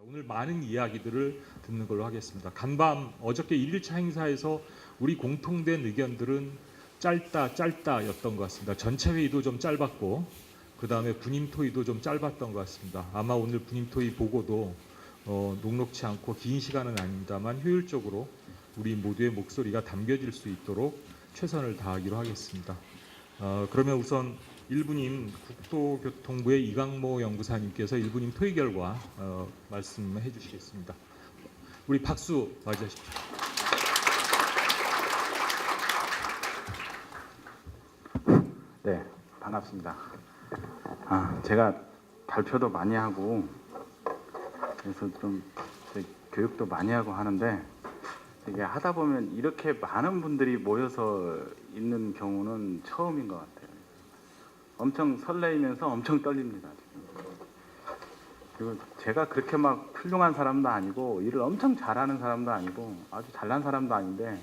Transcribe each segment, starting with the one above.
오늘 많은 이야기들을 듣는 걸로 하겠습니다. 간밤 어저께 1일차 행사에서 우리 공통된 의견들은 짧다였던 것 같습니다. 전체 회의도 좀 짧았고 그 다음에 군임 토의도 좀 짧았던 것 같습니다. 아마 오늘 군임 토의 보고도 녹록치 않고 긴 시간은 아닙니다만 효율적으로 우리 모두의 목소리가 담겨질 수 있도록 최선을 다하기로 하겠습니다. 그러면 우선 일부님 국토교통부의 이강모 연구사님께서 일부님 토의 결과 말씀해 주시겠습니다. 우리 박수 맞이하십시오. 네, 반갑습니다. 제가 발표도 많이 하고 그래서 좀 교육도 많이 하고 하는데 이게 하다 보면 이렇게 많은 분들이 모여서 있는 경우는 처음인 것 같아요. 엄청 설레이면서 엄청 떨립니다. 지금. 그리고 제가 그렇게 막 훌륭한 사람도 아니고 일을 엄청 잘하는 사람도 아니고 아주 잘난 사람도 아닌데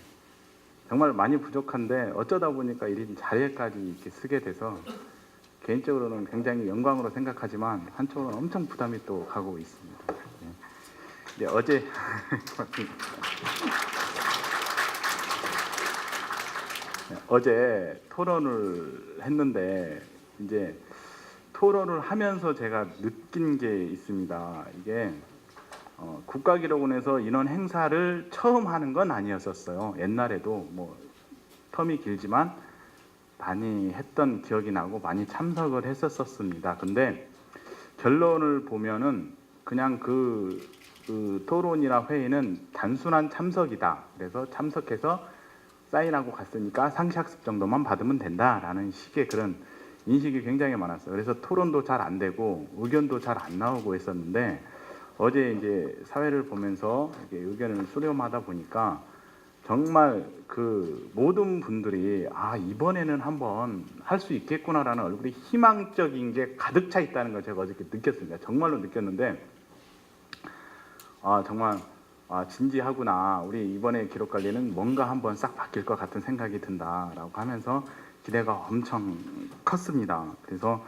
정말 많이 부족한데 어쩌다 보니까 이런 자리에까지 이렇게 쓰게 돼서 개인적으로는 굉장히 영광으로 생각하지만 한쪽으로는 엄청 부담이 또 가고 있습니다. 네, 어제 어제 토론을 했는데 이제 토론을 하면서 제가 느낀 게 있습니다. 이게 국가기록원에서 이런 행사를 처음 하는 건 아니었었어요. 옛날에도 뭐 텀이 길지만 많이 했던 기억이 나고 많이 참석을 했었습니다. 근데 결론을 보면은 그냥 그 토론이나 회의는 단순한 참석이다. 그래서 참석해서 사인하고 갔으니까 상시학습 정도만 받으면 된다라는 식의 그런 인식이 굉장히 많았어요. 그래서 토론도 잘 안 되고 의견도 잘 안 나오고 했었는데 어제 이제 사회를 보면서 의견을 수렴하다 보니까 정말 그 모든 분들이 이번에는 한번 할 수 있겠구나라는 얼굴이 희망적인 게 가득 차 있다는 걸 제가 어저께 느꼈습니다. 정말로 느꼈는데 정말 진지하구나. 우리 이번에 기록관리는 뭔가 한번 싹 바뀔 것 같은 생각이 든다라고 하면서 기대가 엄청 컸습니다. 그래서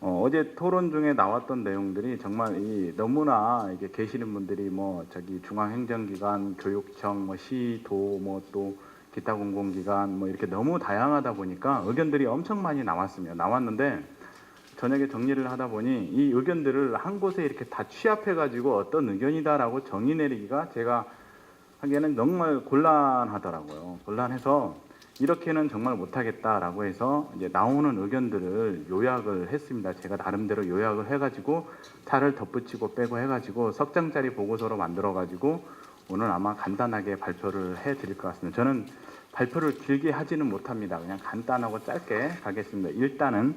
어제 토론 중에 나왔던 내용들이 정말 너무나 이게 계시는 분들이 뭐 저기 중앙행정기관, 교육청, 뭐 시도, 뭐 또 기타 공공기관 뭐 이렇게 너무 다양하다 보니까 의견들이 엄청 많이 나왔습니다. 나왔는데 저녁에 정리를 하다 보니 이 의견들을 한 곳에 이렇게 다 취합해가지고 어떤 의견이다라고 정의 내리기가 제가 하기에는 정말 곤란하더라고요. 곤란해서 이렇게는 정말 못하겠다라고 해서 이제 나오는 의견들을 요약을 했습니다. 제가 나름대로 요약을 해가지고 차를 덧붙이고 빼고 해가지고 석 장짜리 보고서로 만들어가지고 오늘 아마 간단하게 발표를 해드릴 것 같습니다. 저는 발표를 길게 하지는 못합니다. 그냥 간단하고 짧게 가겠습니다. 일단은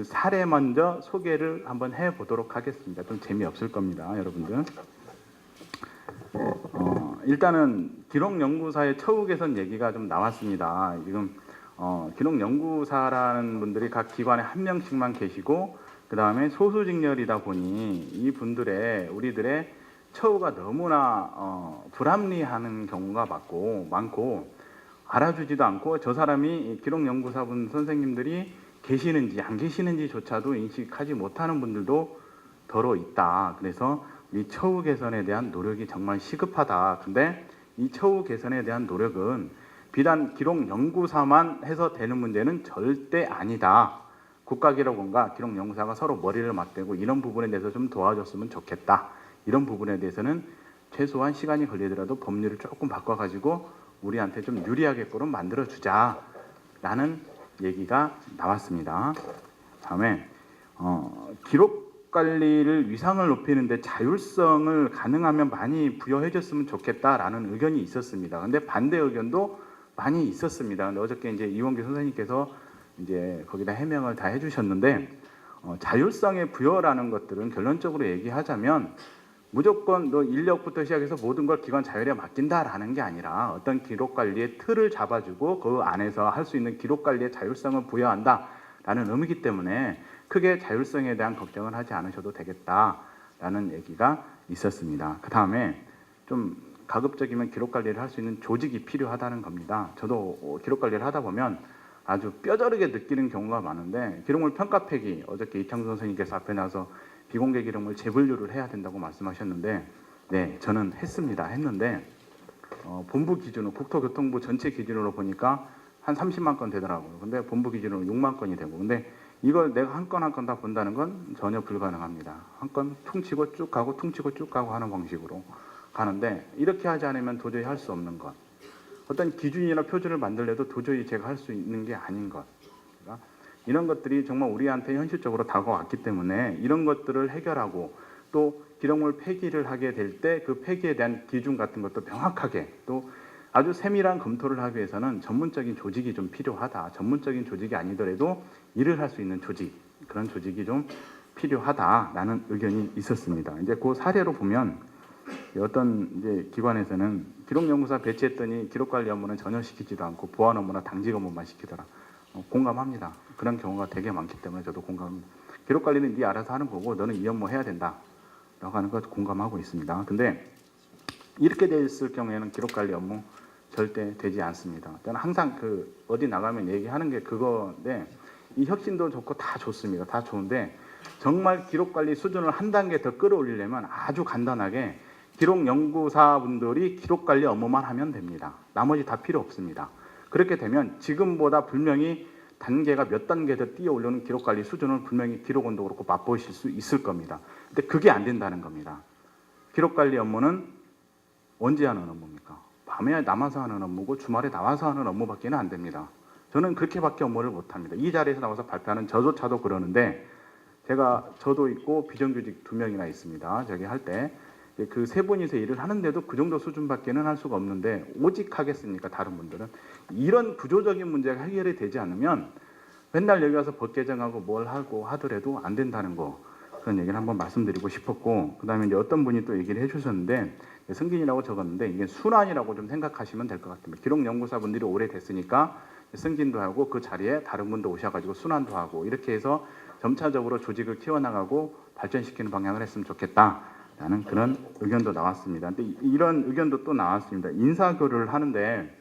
사례 먼저 소개를 한번 해보도록 하겠습니다. 좀 재미없을 겁니다, 여러분들. 일단은 기록연구사의 처우 개선 얘기가 좀 나왔습니다. 지금 기록연구사라는 분들이 각 기관에 한 명씩만 계시고 그 다음에 소수직렬이다 보니 이 분들의 우리들의 처우가 너무나 불합리하는 경우가 많고 알아주지도 않고 저 사람이 기록연구사분 선생님들이 계시는지 안 계시는지조차도 인식하지 못하는 분들도 더러 있다. 그래서 이 처우 개선에 대한 노력이 정말 시급하다. 근데 이 처우 개선에 대한 노력은 비단 기록연구사만 해서 되는 문제는 절대 아니다. 국가기록원과 기록연구사가 서로 머리를 맞대고 이런 부분에 대해서 좀 도와줬으면 좋겠다. 이런 부분에 대해서는 최소한 시간이 걸리더라도 법률을 조금 바꿔가지고 우리한테 좀 유리하게끔 만들어주자 라는 얘기가 나왔습니다. 다음에 기록관리를 위상을 높이는데 자율성을 가능하면 많이 부여해줬으면 좋겠다라는 의견이 있었습니다. 근데 반대 의견도 많이 있었습니다. 근데 어저께 이제 이원규 선생님께서 이제 거기다 해명을 다 해주셨는데 자율성의 부여라는 것들은 결론적으로 얘기하자면 무조건 인력부터 시작해서 모든 걸 기관 자율에 맡긴다라는 게 아니라 어떤 기록관리의 틀을 잡아주고 그 안에서 할 수 있는 기록관리의 자율성을 부여한다라는 의미이기 때문에 크게 자율성에 대한 걱정을 하지 않으셔도 되겠다라는 얘기가 있었습니다. 그 다음에 좀 가급적이면 기록관리를 할 수 있는 조직이 필요하다는 겁니다. 저도 기록관리를 하다 보면 아주 뼈저리게 느끼는 경우가 많은데 기록물 평가폐기 어저께 이창수 선생님께서 앞에 나와서 비공개 기록물 재분류를 해야 된다고 말씀하셨는데, 네, 저는 했습니다. 했는데 본부 기준으로 국토교통부 전체 기준으로 보니까 한 30만 건 되더라고요. 근데 본부 기준으로 6만 건이 되고, 근데 이걸 내가 한 건 한 건 다 본다는 건 전혀 불가능합니다. 한 건 퉁치고 쭉 가고 퉁치고 쭉 가고 하는 방식으로 가는데, 이렇게 하지 않으면 도저히 할 수 없는 것, 어떤 기준이나 표준을 만들려도 도저히 제가 할 수 있는 게 아닌 것, 그러니까 이런 것들이 정말 우리한테 현실적으로 다가왔기 때문에 이런 것들을 해결하고, 또 기록물 폐기를 하게 될 때 그 폐기에 대한 기준 같은 것도 명확하게, 또 아주 세밀한 검토를 하기 위해서는 전문적인 조직이 좀 필요하다. 전문적인 조직이 아니더라도 일을 할 수 있는 조직, 그런 조직이 좀 필요하다라는 의견이 있었습니다. 이제 그 사례로 보면 어떤 이제 기관에서는 기록연구사 배치했더니 기록관리 업무는 전혀 시키지도 않고 보안 업무나 당직 업무만 시키더라. 공감합니다. 그런 경우가 되게 많기 때문에 저도 공감합니다. 기록관리는 네 알아서 하는 거고 너는 이 업무 해야 된다 라고 하는 것 공감하고 있습니다. 근데 이렇게 됐을 경우에는 기록관리 업무 절대 되지 않습니다. 저는 항상 어디 나가면 얘기하는 게 그건데, 이 혁신도 좋고 다 좋습니다. 다 좋은데 정말 기록관리 수준을 한 단계 더 끌어올리려면 아주 간단하게 기록연구사분들이 기록관리 업무만 하면 됩니다. 나머지 다 필요 없습니다. 그렇게 되면 지금보다 분명히 단계가 몇 단계 더 뛰어오르는 기록관리 수준을 분명히 기록원도 그렇고 맛보실 수 있을 겁니다. 근데 그게 안 된다는 겁니다. 기록관리 업무는 언제 하는 업무입니까? 밤에 남아서 하는 업무고 주말에 나와서 하는 업무밖에는 안 됩니다. 저는 그렇게밖에 업무를 못합니다. 이 자리에서 나와서 발표하는 저조차도 그러는데, 저도 있고 비정규직 2명이나 있습니다. 저기 할 때 그 3분이서 일을 하는데도 그 정도 수준밖에는 할 수가 없는데, 오직 하겠습니까? 다른 분들은 이런 구조적인 문제가 해결이 되지 않으면 맨날 여기 와서 법 개정하고 뭘 하고 하더라도 안 된다는 거, 그런 얘기를 한번 말씀드리고 싶었고, 그 다음에 이제 어떤 분이 또 얘기를 해주셨는데, 승진이라고 적었는데 이게 순환이라고 좀 생각하시면 될 것 같습니다. 기록연구사분들이 오래됐으니까 승진도 하고 그 자리에 다른 분도 오셔가지고 순환도 하고, 이렇게 해서 점차적으로 조직을 키워나가고 발전시키는 방향을 했으면 좋겠다라는 그런 의견도 나왔습니다. 근데 이런 의견도 또 나왔습니다. 인사교류를 하는데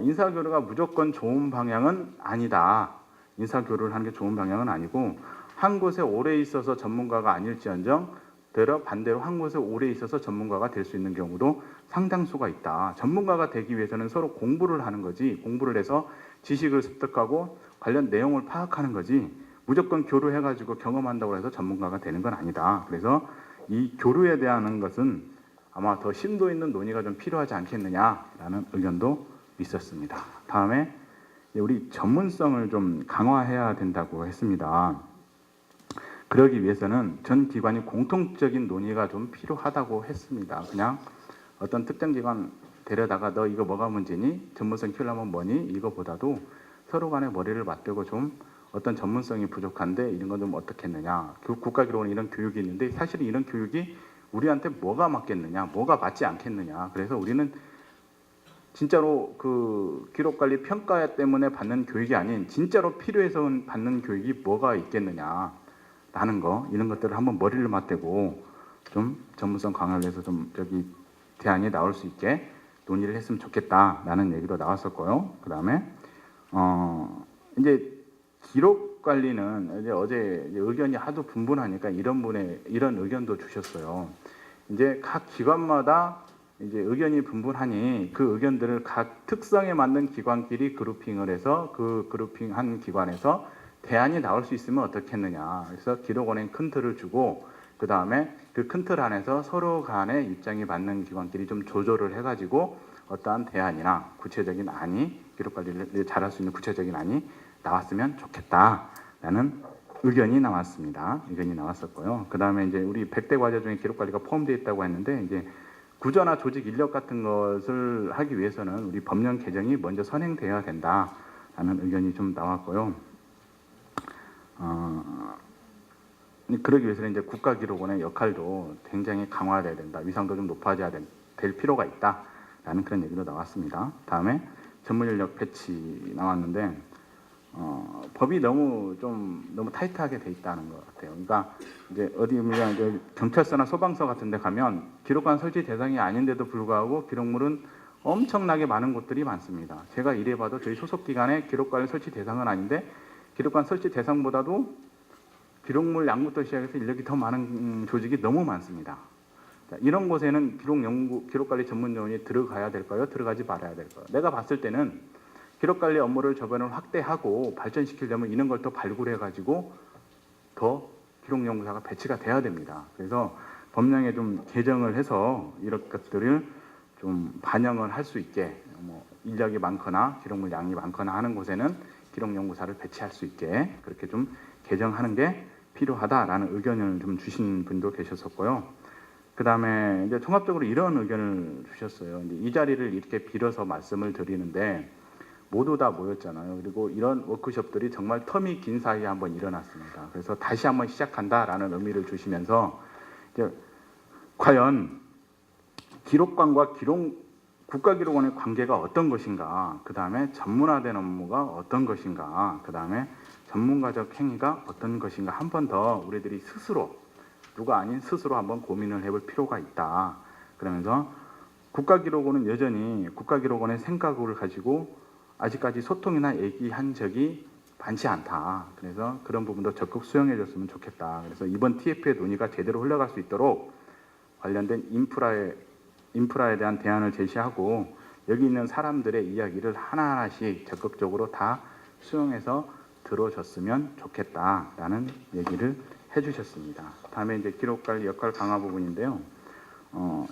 인사교류가 무조건 좋은 방향은 아니다. 인사교류를 하는 게 좋은 방향은 아니고, 한 곳에 오래 있어서 전문가가 아닐지언정 반대로 한 곳에 오래 있어서 전문가가 될 수 있는 경우도 상당수가 있다. 전문가가 되기 위해서는 서로 공부를 하는 거지, 공부를 해서 지식을 습득하고 관련 내용을 파악하는 거지, 무조건 교류해가지고 경험한다고 해서 전문가가 되는 건 아니다. 그래서 이 교류에 대한 것은 아마 더 심도 있는 논의가 좀 필요하지 않겠느냐라는 의견도 있었습니다. 다음에 우리 전문성을 좀 강화해야 된다고 했습니다. 그러기 위해서는 전 기관이 공통적인 논의가 좀 필요하다고 했습니다. 그냥 어떤 특정 기관 데려다가 너 이거 뭐가 문제니? 전문성 키우려면 뭐니? 이거보다도 서로 간에 머리를 맞대고 좀 어떤 전문성이 부족한데 이런 건 좀 어떻게 했느냐. 국가기록원은 이런 교육이 있는데 사실 이런 교육이 우리한테 뭐가 맞겠느냐, 뭐가 맞지 않겠느냐. 그래서 우리는 진짜로 기록관리 평가 때문에 받는 교육이 아닌 진짜로 필요해서 받는 교육이 뭐가 있겠느냐 라는 거, 이런 것들을 한번 머리를 맞대고 좀 전문성 강화를 해서 좀 대안이 나올 수 있게 논의를 했으면 좋겠다라는 얘기도 나왔었고요. 그 다음에 이제 기록 관리는 어제 의견이 하도 분분하니까 이런 의견도 주셨어요. 이제 각 기관마다 이제 의견이 분분하니 그 의견들을 각 특성에 맞는 기관끼리 그룹핑을 해서 그 그룹핑한 기관에서 대안이 나올 수 있으면 어떻겠느냐. 그래서 기록원에 큰 틀을 주고, 그 다음에 그 큰 틀 안에서 서로 간의 입장이 맞는 기관끼리 좀 조절을 해가지고 어떠한 대안이나 구체적인 안이, 기록관리를 잘할 수 있는 구체적인 안이 나왔으면 좋겠다라는 의견이 나왔습니다. 의견이 나왔었고요. 그 다음에 이제 우리 100대 과제 중에 기록관리가 포함되어 있다고 했는데, 이제 구조나 조직 인력 같은 것을 하기 위해서는 우리 법령 개정이 먼저 선행되어야 된다라는 의견이 좀 나왔고요. 그러기 위해서는 이제 국가기록원의 역할도 굉장히 강화돼야 된다. 위상도 좀 높아져야 될 필요가 있다라는 그런 얘기도 나왔습니다. 다음에 전문인력 배치 나왔는데 법이 너무 타이트하게 돼 있다는 것 같아요. 그러니까 이제 어디 보면 경찰서나 소방서 같은 데 가면 기록관 설치 대상이 아닌데도 불구하고 기록물은 엄청나게 많은 곳들이 많습니다. 제가 이래봐도 저희 소속 기관의 기록관 설치 대상은 아닌데 기록관 설치 대상보다도 기록물 양부터 시작해서 인력이 더 많은 조직이 너무 많습니다. 자, 이런 곳에는 기록관리 전문요원이 들어가야 될까요? 들어가지 말아야 될까요? 내가 봤을 때는 기록관리 업무를 저변을 확대하고 발전시키려면 이런 걸 더 발굴해가지고 더 기록연구사가 배치가 돼야 됩니다. 그래서 법령에 좀 개정을 해서 이런 것들을 좀 반영을 할 수 있게 인력이 많거나 기록물 양이 많거나 하는 곳에는 기록연구사를 배치할 수 있게 그렇게 좀 개정하는 게 필요하다라는 의견을 좀 주신 분도 계셨었고요. 그 다음에 이제 종합적으로 이런 의견을 주셨어요. 이제 이 자리를 이렇게 빌어서 말씀을 드리는데 모두 다 모였잖아요. 그리고 이런 워크숍들이 정말 텀이 긴 사이에 한번 일어났습니다. 그래서 다시 한번 시작한다라는 의미를 주시면서 이제 과연 기록관과 국가기록원의 관계가 어떤 것인가, 그 다음에 전문화된 업무가 어떤 것인가, 그 다음에 전문가적 행위가 어떤 것인가 한 번 더 우리들이 스스로 누가 아닌 스스로 한번 고민을 해볼 필요가 있다. 그러면서 국가기록원은 여전히 국가기록원의 생각을 가지고 아직까지 소통이나 얘기한 적이 많지 않다. 그래서 그런 부분도 적극 수용해 줬으면 좋겠다. 그래서 이번 TF의 논의가 제대로 흘러갈 수 있도록 관련된 인프라에 대한 대안을 제시하고 여기 있는 사람들의 이야기를 하나하나씩 적극적으로 다 수용해서 들어줬으면 좋겠다라는 얘기를 해주셨습니다. 다음에 이제 기록관리 역할 강화 부분인데요.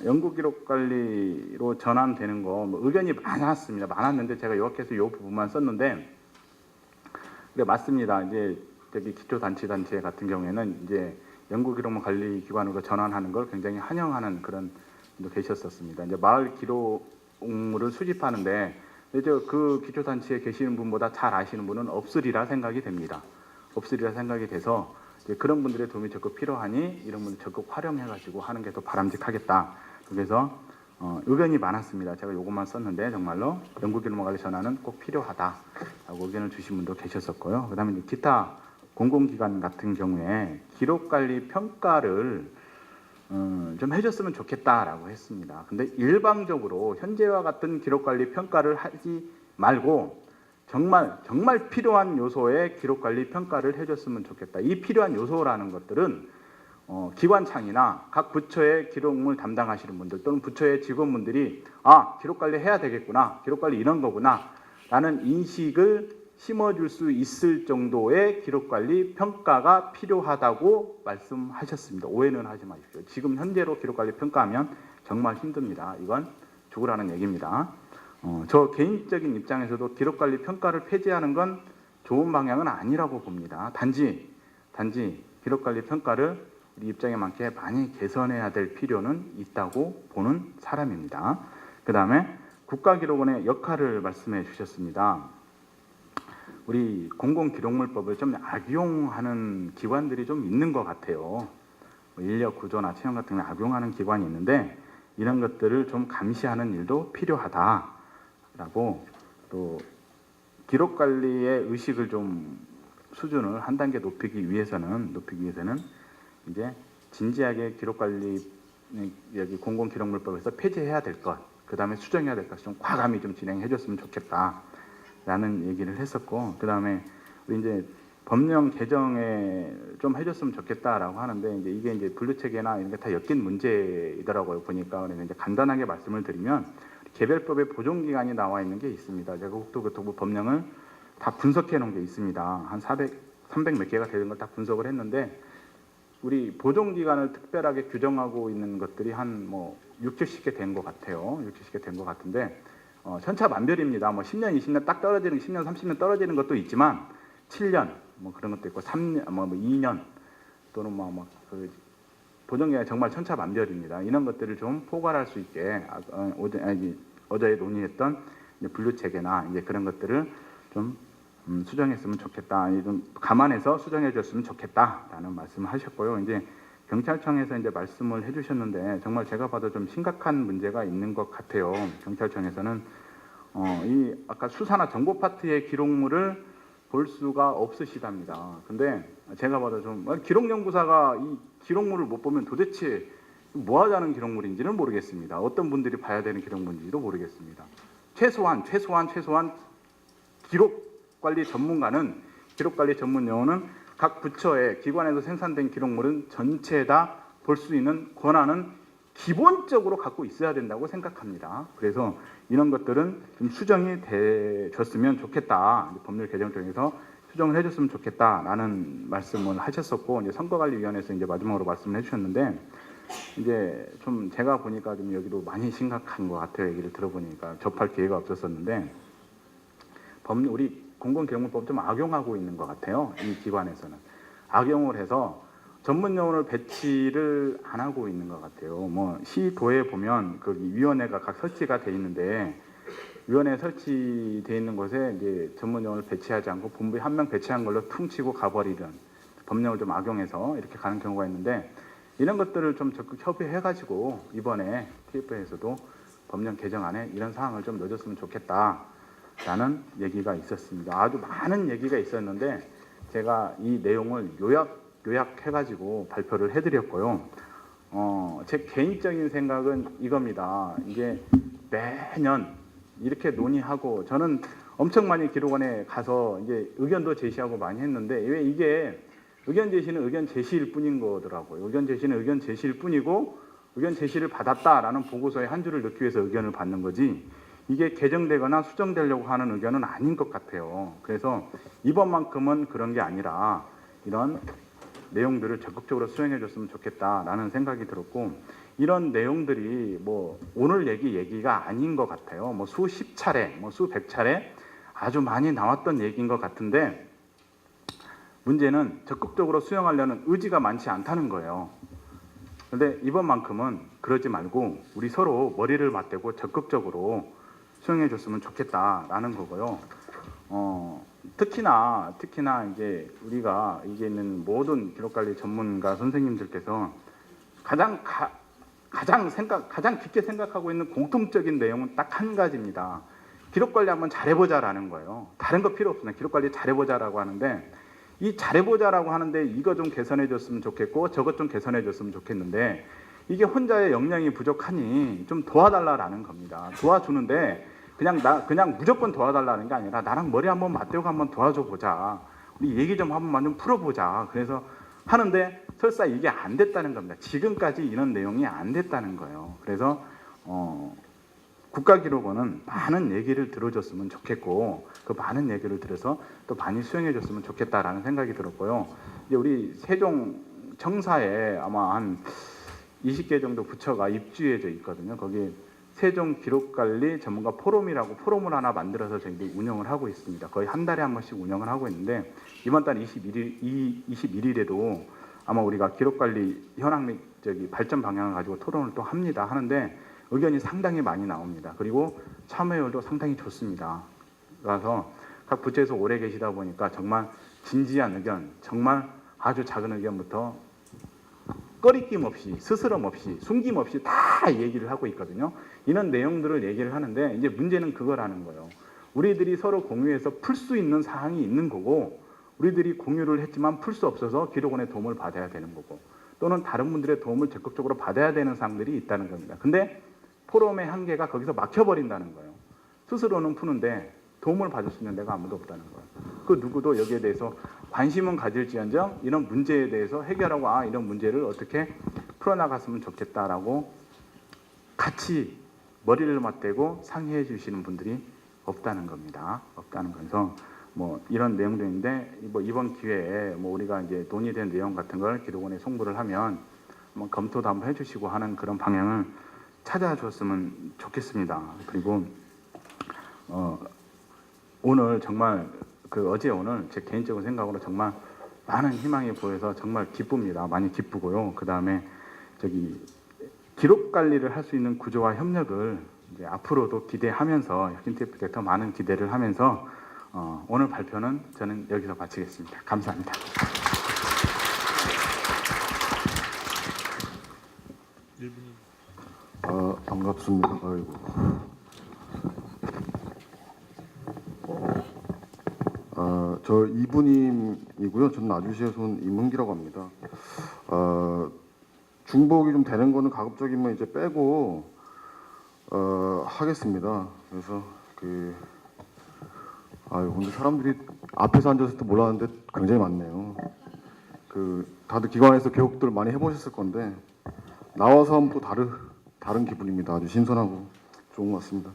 연구기록관리로 전환되는 거 의견이 많았습니다. 많았는데 제가 요약해서 이 부분만 썼는데 그래 맞습니다. 이제 저기 기초단체 같은 경우에는 이제 연구기록물 관리기관으로 전환하는 걸 굉장히 환영하는 그런 분도 계셨었습니다. 이제 마을 기록물을 수집하는데 이제 그 기초단체에 계시는 분보다 잘 아시는 분은 없으리라 생각이 됩니다. 없으리라 생각이 돼서 그런 분들의 도움이 적극 필요하니 이런 분들 적극 활용해가지고 하는 게 더 바람직하겠다. 그래서 의견이 많았습니다. 제가 요것만 썼는데 정말로 연구기록물 관리 전환은 꼭 필요하다라고 의견을 주신 분도 계셨었고요. 그다음에 기타 공공기관 같은 경우에 기록관리 평가를 좀 해줬으면 좋겠다라고 했습니다. 근데 일방적으로 현재와 같은 기록관리 평가를 하지 말고 정말 필요한 요소의 기록관리 평가를 해줬으면 좋겠다. 이 필요한 요소라는 것들은 기관창이나 각 부처의 기록물 담당하시는 분들 또는 부처의 직원분들이 기록관리 해야 되겠구나, 기록관리 이런 거구나 라는 인식을 심어줄 수 있을 정도의 기록관리 평가가 필요하다고 말씀하셨습니다. 오해는 하지 마십시오. 지금 현재로 기록관리 평가하면 정말 힘듭니다. 이건 죽으라는 얘기입니다. 저 개인적인 입장에서도 기록관리 평가를 폐지하는 건 좋은 방향은 아니라고 봅니다. 단지 기록관리 평가를 우리 입장에 맞게 많이 개선해야 될 필요는 있다고 보는 사람입니다. 그 다음에 국가기록원의 역할을 말씀해 주셨습니다. 우리 공공기록물법을 좀 악용하는 기관들이 좀 있는 것 같아요. 인력 구조나 채용 같은 걸 악용하는 기관이 있는데 이런 것들을 좀 감시하는 일도 필요하다라고 또 기록관리의 의식을 좀 수준을 한 단계 높이기 위해서는 이제 진지하게 기록관리 여기 공공기록물법에서 폐지해야 될 것, 그 다음에 수정해야 될 것 좀 과감히 좀 진행해줬으면 좋겠다라는 얘기를 했었고, 그 다음에 우리 이제 법령 개정에 좀 해줬으면 좋겠다라고 하는데 이게 이제 분류 체계나 이런 게 다 엮인 문제이더라고요 보니까. 그래서 이제 간단하게 말씀을 드리면 개별법에 보존 기간이 나와 있는 게 있습니다. 제가 국토교통부 법령을 다 분석해 놓은 게 있습니다. 한 300 몇 개가 되는 걸 다 분석을 했는데 우리 보존 기간을 특별하게 규정하고 있는 것들이 한 60개 된 것 같아요. 60개 된 것 같은데 천차만별입니다. 10년, 20년 딱 떨어지는 10년, 30년 떨어지는 것도 있지만 7년 그런 것도 있고 3년, 2년 또는 그 보존 기간이 정말 천차만별입니다. 이런 것들을 좀 포괄할 수 있게 어제 논의했던 분류 체계나 이제 그런 것들을 좀 수정했으면 좋겠다. 좀 감안해서 수정해 줬으면 좋겠다라는 말씀을 하셨고요. 이제 경찰청에서 이제 말씀을 해주셨는데 정말 제가 봐도 좀 심각한 문제가 있는 것 같아요. 경찰청에서는 이 아까 수사나 정보 파트의 기록물을 볼 수가 없으시답니다. 근데 제가 봐도 좀 기록연구사가 이 기록물을 못 보면 도대체 뭐 하자는 기록물인지는 모르겠습니다. 어떤 분들이 봐야 되는 기록물인지도 모르겠습니다. 최소한 기록관리 전문가는 기록관리 전문 용어는 각 부처의 기관에서 생산된 기록물은 전체 다 볼 수 있는 권한은 기본적으로 갖고 있어야 된다고 생각합니다. 그래서 이런 것들은 좀 수정이 되줬으면 좋겠다. 법률 개정 중에서 수정을 해줬으면 좋겠다라는 말씀을 하셨었고, 이제 선거관리위원회에서 이제 마지막으로 말씀을 해주셨는데, 이제 좀 제가 보니까 좀 여기도 많이 심각한 것 같아요. 얘기를 들어보니까 접할 기회가 없었었는데, 우리 공공기록물법 좀 악용하고 있는 것 같아요. 이 기관에서는 악용을 해서 전문 요원을 배치를 안 하고 있는 것 같아요. 뭐 시도에 보면 거기 위원회가 각 설치가 돼 있는데, 위원회 설치돼 있는 곳에 이제 전문 요원을 배치하지 않고 본부에 한 명 배치한 걸로 퉁치고 가버리는 법령을 좀 악용해서 이렇게 가는 경우가 있는데, 이런 것들을 좀 적극 협의해가지고 이번에 TF에서도 법령 개정안에 이런 사항을 좀 넣어줬으면 좋겠다라는 얘기가 있었습니다. 아주 많은 얘기가 있었는데 제가 이 내용을 요약해가지고 발표를 해드렸고요. 제 개인적인 생각은 이겁니다. 이게 매년 이렇게 논의하고, 저는 엄청 많이 기록원에 가서 이제 의견도 제시하고 많이 했는데, 왜 이게 의견 제시는 의견 제시일 뿐인 거더라고요. 의견 제시는 의견 제시일 뿐이고, 의견 제시를 받았다라는 보고서에 한 줄을 넣기 위해서 의견을 받는 거지, 이게 개정되거나 수정되려고 하는 의견은 아닌 것 같아요. 그래서 이번만큼은 그런 게 아니라 이런 내용들을 적극적으로 수행해 줬으면 좋겠다라는 생각이 들었고, 이런 내용들이 뭐 오늘 얘기가 아닌 것 같아요. 뭐 수십 차례, 뭐 수백 차례 아주 많이 나왔던 얘기인 것 같은데, 문제는 적극적으로 수용하려는 의지가 많지 않다는 거예요. 그런데 이번만큼은 그러지 말고 우리 서로 머리를 맞대고 적극적으로 수용해 줬으면 좋겠다라는 거고요. 특히나 이제 우리가 이게 있는 모든 기록관리 전문가 선생님들께서 가장 깊게 생각하고 있는 공통적인 내용은 딱 한 가지입니다. 기록관리 한번 잘해보자라는 거예요. 다른 거 필요 없습니다. 기록관리 잘해보자라고 하는데, 이 잘해보자라고 하는데 이거 좀 개선해줬으면 좋겠고 저것 좀 개선해줬으면 좋겠는데, 이게 혼자의 역량이 부족하니 좀 도와달라라는 겁니다. 도와주는데 그냥 무조건 도와달라는 게 아니라 나랑 머리 한번 맞대고 한번 도와줘 보자. 우리 얘기 좀 한번만 좀 풀어보자. 그래서 하는데 설사 이게 안 됐다는 겁니다. 지금까지 이런 내용이 안 됐다는 거예요. 그래서 국가기록원은 많은 얘기를 들어줬으면 좋겠고, 그 많은 얘기를 들어서 또 많이 수용해줬으면 좋겠다라는 생각이 들었고요. 이제 우리 세종 청사에 아마 한 20개 정도 부처가 입주해져 있거든요. 거기 세종 기록관리 전문가 포럼을 하나 만들어서 저희들이 운영을 하고 있습니다. 거의 한 달에 한 번씩 운영을 하고 있는데, 이번 달 21일에도 아마 우리가 기록관리 현황 및 발전 방향을 가지고 토론을 또 하는데 의견이 상당히 많이 나옵니다. 그리고 참여율도 상당히 좋습니다. 그래서 각 부처에서 오래 계시다 보니까 정말 진지한 의견, 정말 아주 작은 의견부터 꺼리낌 없이, 스스럼 없이, 숨김 없이 다 얘기를 하고 있거든요. 이런 내용들을 얘기를 하는데, 이제 문제는 그거라는 거예요. 우리들이 서로 공유해서 풀 수 있는 사항이 있는 거고, 우리들이 공유를 했지만 풀 수 없어서 기록원의 도움을 받아야 되는 거고, 또는 다른 분들의 도움을 적극적으로 받아야 되는 사항들이 있다는 겁니다. 근데 포럼의 한계가 거기서 막혀버린다는 거예요. 스스로는 푸는데 도움을 받을 수 있는 데가 아무도 없다는 거예요. 그 누구도 여기에 대해서 관심은 가질지언정 이런 문제에 대해서 해결하고, 이런 문제를 어떻게 풀어나갔으면 좋겠다라고 같이 머리를 맞대고 상의해 주시는 분들이 없다는 겁니다. 없다는 거에서 뭐 이런 내용들인데, 뭐 이번 기회에 뭐 우리가 이제 논의된 내용 같은 걸 기록원에 송부를 하면 한번 검토도 한번 해주시고 하는 그런 방향을 찾아줬으면 좋겠습니다. 그리고 오늘 정말 어제 오늘 제 개인적인 생각으로 정말 많은 희망이 보여서 정말 기쁩니다. 많이 기쁘고요. 그 다음에 기록 관리를 할 수 있는 구조와 협력을 이제 앞으로도 기대하면서 혁신TF에 더 많은 기대를 하면서 오늘 발표는 저는 여기서 마치겠습니다. 감사합니다. 반갑습니다. 아이고. 저 이분임이고요. 저는 아주시에서 온 임흥기라고 합니다. 중복이 좀 되는 거는 가급적이면 이제 빼고 하겠습니다. 그래서 근데 사람들이 앞에서 앉아서 또 몰랐는데 굉장히 많네요. 다들 기관에서 교육들 많이 해보셨을 건데 나와서 하면 또 다른 기분입니다. 아주 신선하고 좋은 것 같습니다.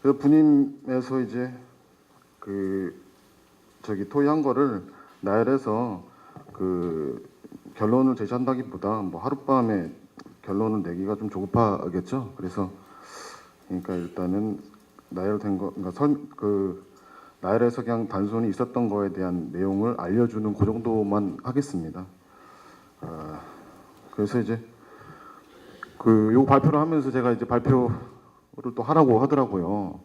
그래서 분임에서 이제 토의한 거를 나열해서 결론을 제시한다기보다 뭐 하룻밤에 결론을 내기가 좀 조급하겠죠. 그래서 그러니까 일단은 나열된 거, 나열해서 그냥 단순히 있었던 거에 대한 내용을 알려주는 그 정도만 하겠습니다. 그래서 이제 요 발표를 하면서 제가 이제 발표를 또 하라고 하더라고요.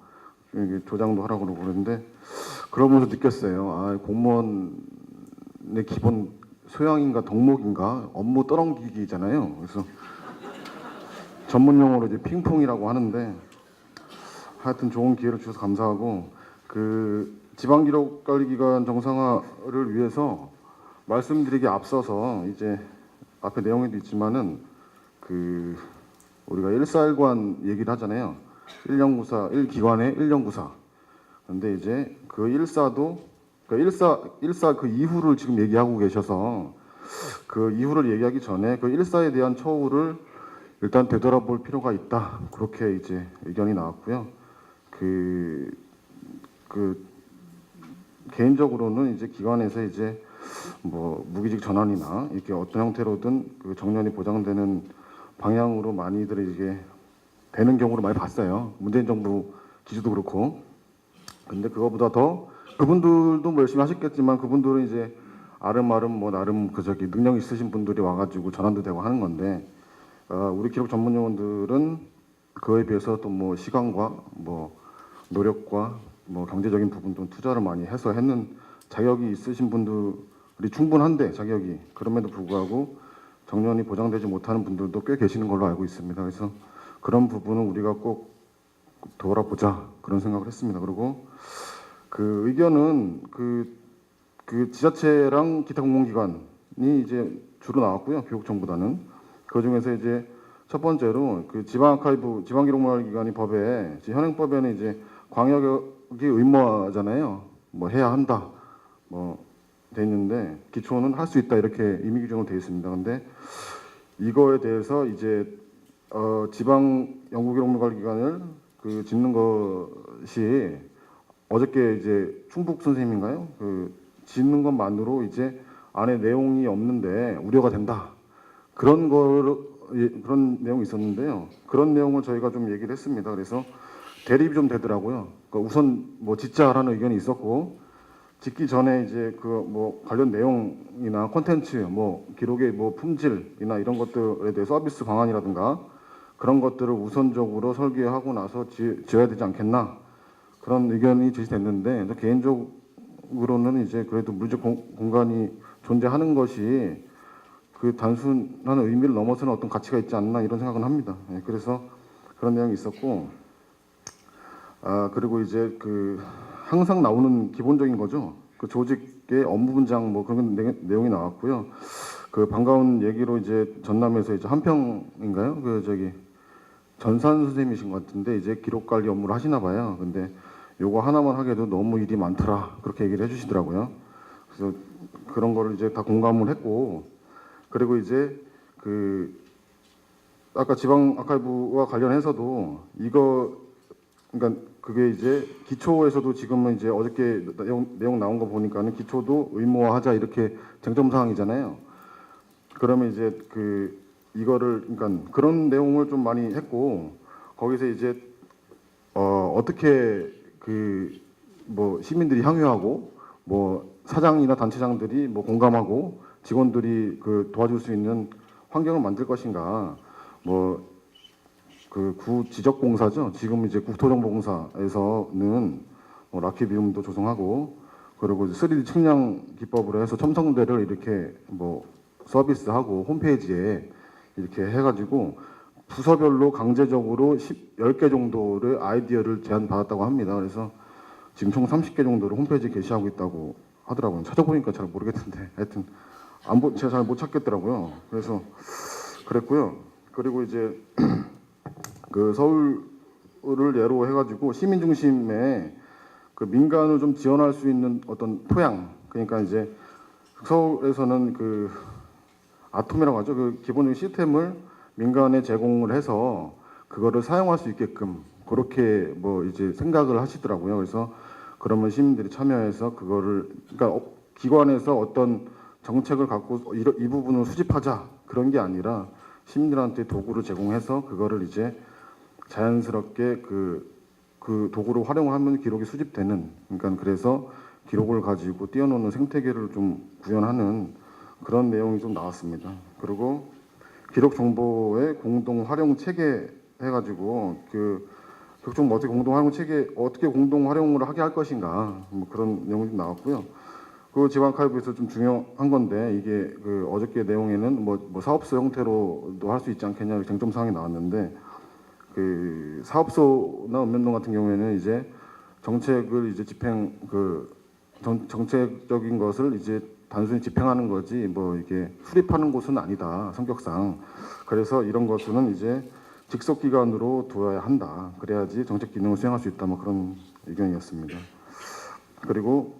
이게 조장도 하라고 그러고 그러는데 그러면서 느꼈어요. 아, 공무원의 기본 소양인가 덕목인가 업무 떠넘기기잖아요. 그래서 전문 용어로 이제 핑퐁이라고 하는데 하여튼 좋은 기회를 주셔서 감사하고 지방기록관리기관 정상화를 위해서 말씀드리기 앞서서 이제 앞에 내용에도 있지만은 우리가 1사1관 얘기를 하잖아요. 1연구사, 1기관의 1연구사. 근데 이제 그 1사도 일사 그 이후를 지금 얘기하고 계셔서 그 이후를 얘기하기 전에 그 1사에 대한 처우를 일단 되돌아볼 필요가 있다. 그렇게 이제 의견이 나왔고요. 개인적으로는 이제 기관에서 이제 뭐 무기직 전환이나 이렇게 어떤 형태로든 정년이 보장되는 방향으로 많이들 이게 되는 경우를 많이 봤어요. 문재인 정부 기조도 그렇고. 근데 그거보다 더 그분들도 뭐 열심히 하셨겠지만 그분들은 이제 아름아름 뭐 나름 능력 있으신 분들이 와가지고 전환도 되고 하는 건데 우리 기록 전문 요원들은 그에 비해서 또 뭐 시간과 뭐 노력과 뭐 경제적인 부분도 투자를 많이 해서 했는 자격이 있으신 분들이 충분한데 자격이 그럼에도 불구하고 정년이 보장되지 못하는 분들도 꽤 계시는 걸로 알고 있습니다. 그래서 그런 부분은 우리가 꼭 돌아보자 그런 생각을 했습니다. 그리고 그 의견은 그 지자체랑 기타 공공기관이 이제 주로 나왔고요. 교육청보다는 그 중에서 이제 첫 번째로 지방기록문화기관이 법에 현행법에는 이제 광역이 의무화잖아요. 뭐 해야 한다 뭐 돼 있는데 기초는 할 수 있다 이렇게 임의 규정으로 돼 있습니다. 근데 이거에 대해서 이제 지방 연구기록문화기관을 짓는 것이 어저께 이제 충북 선생님인가요? 짓는 것만으로 이제 안에 내용이 없는데 우려가 된다. 그런 내용이 있었는데요. 그런 내용을 저희가 좀 얘기를 했습니다. 그래서 대립이 좀 되더라고요. 그러니까 우선 뭐 짓자라는 의견이 있었고 짓기 전에 이제 뭐 관련 내용이나 콘텐츠, 뭐 기록의 뭐 품질이나 이런 것들에 대해 서비스 방안이라든가 그런 것들을 우선적으로 설계하고 나서 지어야 되지 않겠나 그런 의견이 제시됐는데 개인적으로는 이제 그래도 물적 공간이 존재하는 것이 단순한 의미를 넘어서는 어떤 가치가 있지 않나 이런 생각은 합니다. 그래서 그런 내용이 있었고 그리고 이제 항상 나오는 기본적인 거죠. 조직의 업무 분장 뭐 그런 내용이 나왔고요. 반가운 얘기로 이제 전남에서 이제 한평인가요? 전산 선생님이신 것 같은데 이제 기록 관리 업무를 하시나 봐요. 근데 요거 하나만 하게도 너무 일이 많더라. 그렇게 얘기를 해주시더라고요. 그래서 그런 거를 이제 다 공감을 했고 그리고 이제 아까 지방 아카이브와 관련해서도 그러니까 그게 이제 기초에서도 지금은 이제 어저께 내용 나온 거 보니까는 기초도 의무화하자 이렇게 쟁점 사항이잖아요. 그러면 이제 이거를 그러니까 그런 내용을 좀 많이 했고 거기서 이제 어떻게 뭐 시민들이 향유하고 뭐 사장이나 단체장들이 뭐 공감하고 직원들이 도와줄 수 있는 환경을 만들 것인가 뭐 구지적공사죠. 지금 이제 국토정보공사에서는 뭐 라키 비움도 조성하고 그리고 3D 측량 기법으로 해서 첨성대를 이렇게 뭐 서비스하고 홈페이지에 이렇게 해가지고 부서별로 강제적으로 10개 정도의 아이디어를 제안받았다고 합니다. 그래서 지금 총 30개 정도를 홈페이지에 게시하고 있다고 하더라고요. 찾아보니까 잘 모르겠는데 하여튼 제가 잘 못 찾겠더라고요. 그래서 그랬고요. 그리고 이제 서울을 예로 해가지고 시민 중심의 민간을 좀 지원할 수 있는 어떤 토양 그러니까 이제 서울에서는 그 아톰이라고 하죠. 그 기본적인 시스템을 민간에 제공을 해서 그거를 사용할 수 있게끔 그렇게 뭐 이제 생각을 하시더라고요. 그래서 그러면 시민들이 참여해서 그거를 그러니까 기관에서 어떤 정책을 갖고 이 부분을 수집하자 그런 게 아니라 시민들한테 도구를 제공해서 그거를 이제 자연스럽게 그 도구를 활용하면 기록이 수집되는 그러니까 그래서 기록을 가지고 뛰어노는 생태계를 좀 구현하는 그런 내용이 좀 나왔습니다. 그리고 기록 정보의 공동 활용 체계 해가지고 그 좀 어떻게 공동 활용 체계 어떻게 공동 활용을 하게 할 것인가 뭐 그런 내용이 좀 나왔고요. 그 지방 아카이브에서 좀 중요한 건데 이게 그 어저께 내용에는 뭐 사업소 형태로도 할 수 있지 않겠냐 쟁점 사항이 나왔는데 그 사업소나 읍면동 같은 경우에는 이제 정책을 이제 집행 정책적인 것을 이제 단순히 집행하는 거지 뭐 이게 수립하는 곳은 아니다 성격상. 그래서 이런 것은 이제 직속 기관으로 두어야 한다. 그래야지 정책 기능을 수행할 수 있다. 뭐 그런 의견이었습니다. 그리고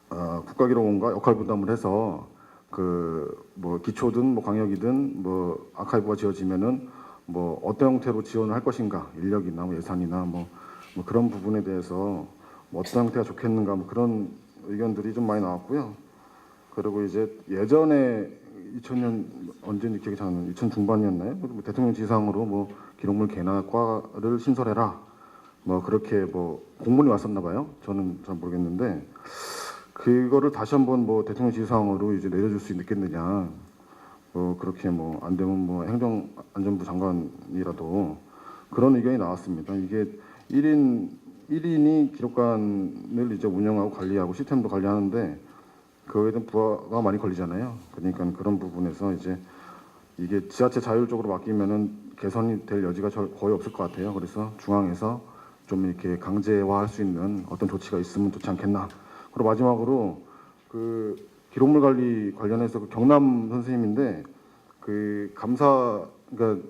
국가기록원과 역할 분담을 해서 그 뭐 기초든 뭐 광역이든 뭐 아카이브가 지어지면은 뭐 어떤 형태로 지원을 할 것인가 인력이나 뭐 예산이나 뭐 그런 부분에 대해서 뭐 어떤 형태가 좋겠는가 뭐 그런 의견들이 좀 많이 나왔고요. 그리고 이제 예전에 2000년 언제인지 기억이 잘 안 나요. 2000 중반이었나요? 뭐 대통령 지상으로 뭐 기록물 개나과를 신설해라. 뭐 그렇게 뭐 공문이 왔었나 봐요. 저는 잘 모르겠는데 그거를 다시 한번 뭐 대통령 지상으로 이제 내려줄 수 있겠느냐. 그렇게 뭐 안 되면 뭐 행정안전부 장관이라도 그런 의견이 나왔습니다. 이게 1인이 기록관을 이제 운영하고 관리하고 시스템도 관리하는데 그거에 대한 부하가 많이 걸리잖아요. 그러니까 그런 부분에서 이제 이게 지자체 자율적으로 맡기면은 개선이 될 여지가 거의 없을 것 같아요. 그래서 중앙에서 좀 이렇게 강제화할 수 있는 어떤 조치가 있으면 좋지 않겠나. 그리고 마지막으로 그 기록물 관리 관련해서 그 경남 선생님인데 그 그러니까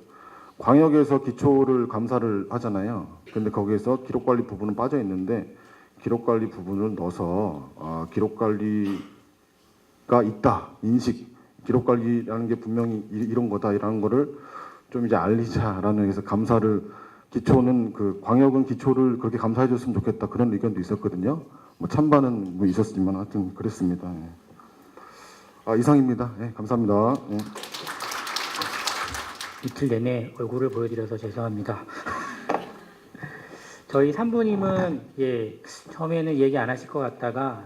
광역에서 기초를 감사를 하잖아요. 근데 거기에서 기록 관리 부분은 빠져 있는데 기록 관리 부분을 넣어서 기록 관리가 있다 인식 기록 관리라는 게 분명히 이런 거다라는 거를 좀 이제 알리자라는 해서 감사를 기초는 그 광역은 기초를 그렇게 감사해 줬으면 좋겠다 그런 의견도 있었거든요. 뭐 찬반은 뭐 있었지만 하여튼 그랬습니다. 예. 이상입니다. 예, 감사합니다. 예. 이틀 내내 얼굴을 보여드려서 죄송합니다. 저희 산부님은 처음에는 얘기 안 하실 것 같다가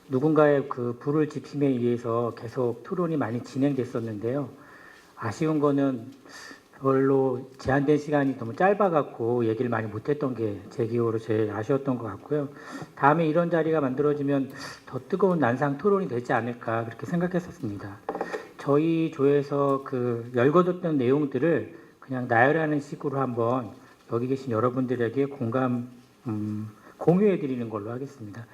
누군가의 그 불을 지킴에 의해서 계속 토론이 많이 진행됐었는데요. 아쉬운 거는 별로 제한된 시간이 너무 짧아갖고 얘기를 많이 못했던 게 제 기억으로 제일 아쉬웠던 것 같고요. 다음에 이런 자리가 만들어지면 더 뜨거운 난상 토론이 되지 않을까 그렇게 생각했었습니다. 저희 조에서 그 열거뒀던 내용들을 그냥 나열하는 식으로 한번 여기 계신 여러분들에게 공유해 드리는 걸로 하겠습니다.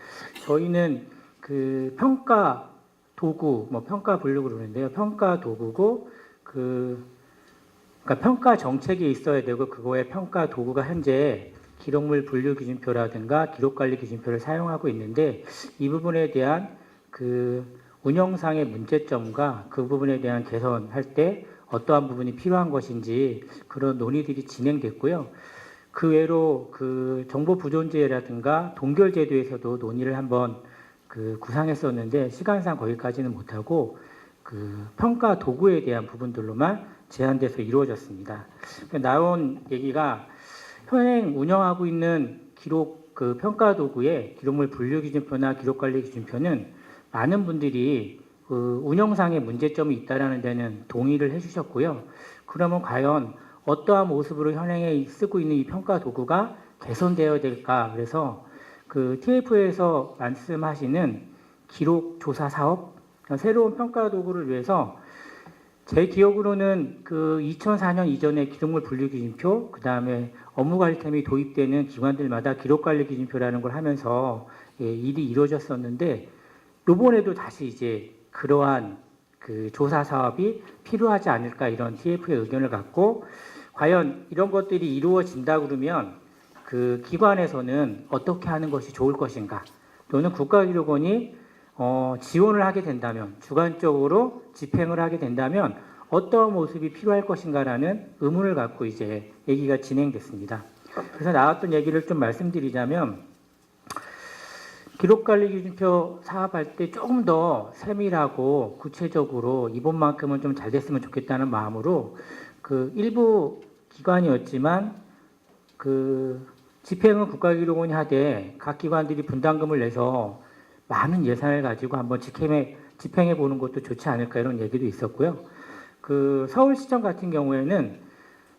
저희는 그 평가 도구, 평가 분류고 그러는데요. 평가 도구고 그러니까 평가 정책이 있어야 되고 그거의 평가 도구가 현재 기록물 분류 기준표라든가 기록 관리 기준표를 사용하고 있는데 이 부분에 대한 그 운영상의 문제점과 그 부분에 대한 개선할 때 어떠한 부분이 필요한 것인지 그런 논의들이 진행됐고요. 그 외로 그 정보 보존제라든가 동결제도에서도 논의를 한번 구상했었는데 시간상 거기까지는 못하고 그 평가 도구에 대한 부분들로만 제한돼서 이루어졌습니다. 나온 얘기가 현행 운영하고 있는 기록 평가 도구의 기록물 분류 기준표나 기록 관리 기준표는 많은 분들이 운영상의 문제점이 있다라는 데는 동의를 해주셨고요. 그러면 과연 어떠한 모습으로 현행에 쓰고 있는 이 평가 도구가 개선되어야 될까? 그래서 그 TF에서 말씀하시는 기록 조사 사업 새로운 평가 도구를 위해서 제 기억으로는 그 2004년 이전에 기록물 분류 기준표, 그 다음에 업무관리템이 도입되는 기관들마다 기록 관리 기준표라는 걸 하면서 일이 이루어졌었는데 이번에도 다시 이제 그러한 그 조사 사업이 필요하지 않을까 이런 TF의 의견을 갖고 과연 이런 것들이 이루어진다 그러면 그 기관에서는 어떻게 하는 것이 좋을 것인가 또는 국가기록원이 지원을 하게 된다면, 주관적으로 집행을 하게 된다면 어떠한 모습이 필요할 것인가라는 의문을 갖고 이제 얘기가 진행됐습니다. 그래서 나왔던 얘기를 좀 말씀드리자면, 기록관리기준표 사업할 때 조금 더 세밀하고 구체적으로 이번만큼은 좀 잘 됐으면 좋겠다는 마음으로 그 일부 기관이었지만 그 집행은 국가기록원이 하되 각 기관들이 분담금을 내서 많은 예산을 가지고 한번 집행해 보는 것도 좋지 않을까 이런 얘기도 있었고요. 그 서울시청 같은 경우에는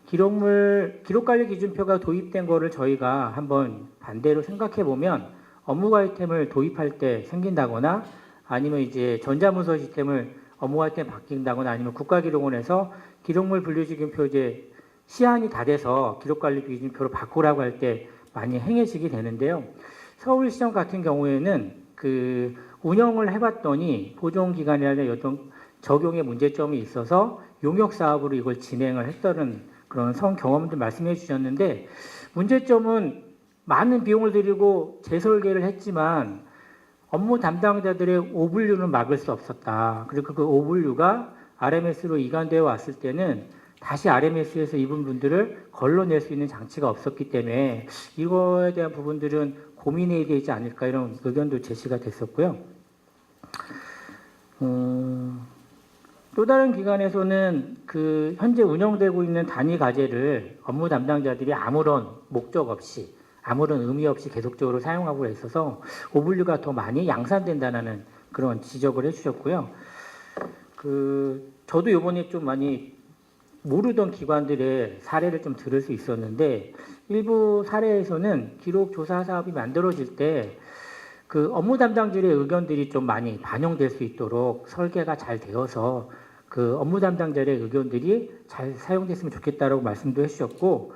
기록관리 기준표가 도입된 거를 저희가 한번 반대로 생각해 보면 업무 아이템을 도입할 때 생긴다거나 아니면 이제 전자문서 시스템을 업무 아이템 바뀐다거나 아니면 국가기록원에서 기록물 분류기준표 이제 시한이 다 돼서 기록관리 기준표로 바꾸라고 할 때 많이 행해지게 되는데요. 서울시청 같은 경우에는 그 운영을 해봤더니 보존기간이라는 어떤 적용의 문제점이 있어서 용역 사업으로 이걸 진행을 했다는 그런 경험도 말씀해 주셨는데, 문제점은 많은 비용을 들이고 재설계를 했지만 업무 담당자들의 오분류는 막을 수 없었다. 그리고 그 오분류가 RMS로 이관되어 왔을 때는 다시 RMS에서 이분 분들을 걸러낼 수 있는 장치가 없었기 때문에 이거에 대한 부분들은 고민해야 되지 않을까 이런 의견도 제시가 됐었고요. 또 다른 기관에서는 그 현재 운영되고 있는 단위 과제를 업무 담당자들이 아무런 목적 없이 아무런 의미 없이 계속적으로 사용하고 있어서 오분류가 더 많이 양산된다는 그런 지적을 해주셨고요. 저도 이번에 좀 많이 모르던 기관들의 사례를 좀 들을 수 있었는데, 일부 사례에서는 기록 조사 사업이 만들어질 때 그 업무 담당자의 의견들이 좀 많이 반영될 수 있도록 설계가 잘 되어서 그 업무 담당자의 의견들이 잘 사용됐으면 좋겠다라고 말씀도 해주셨고,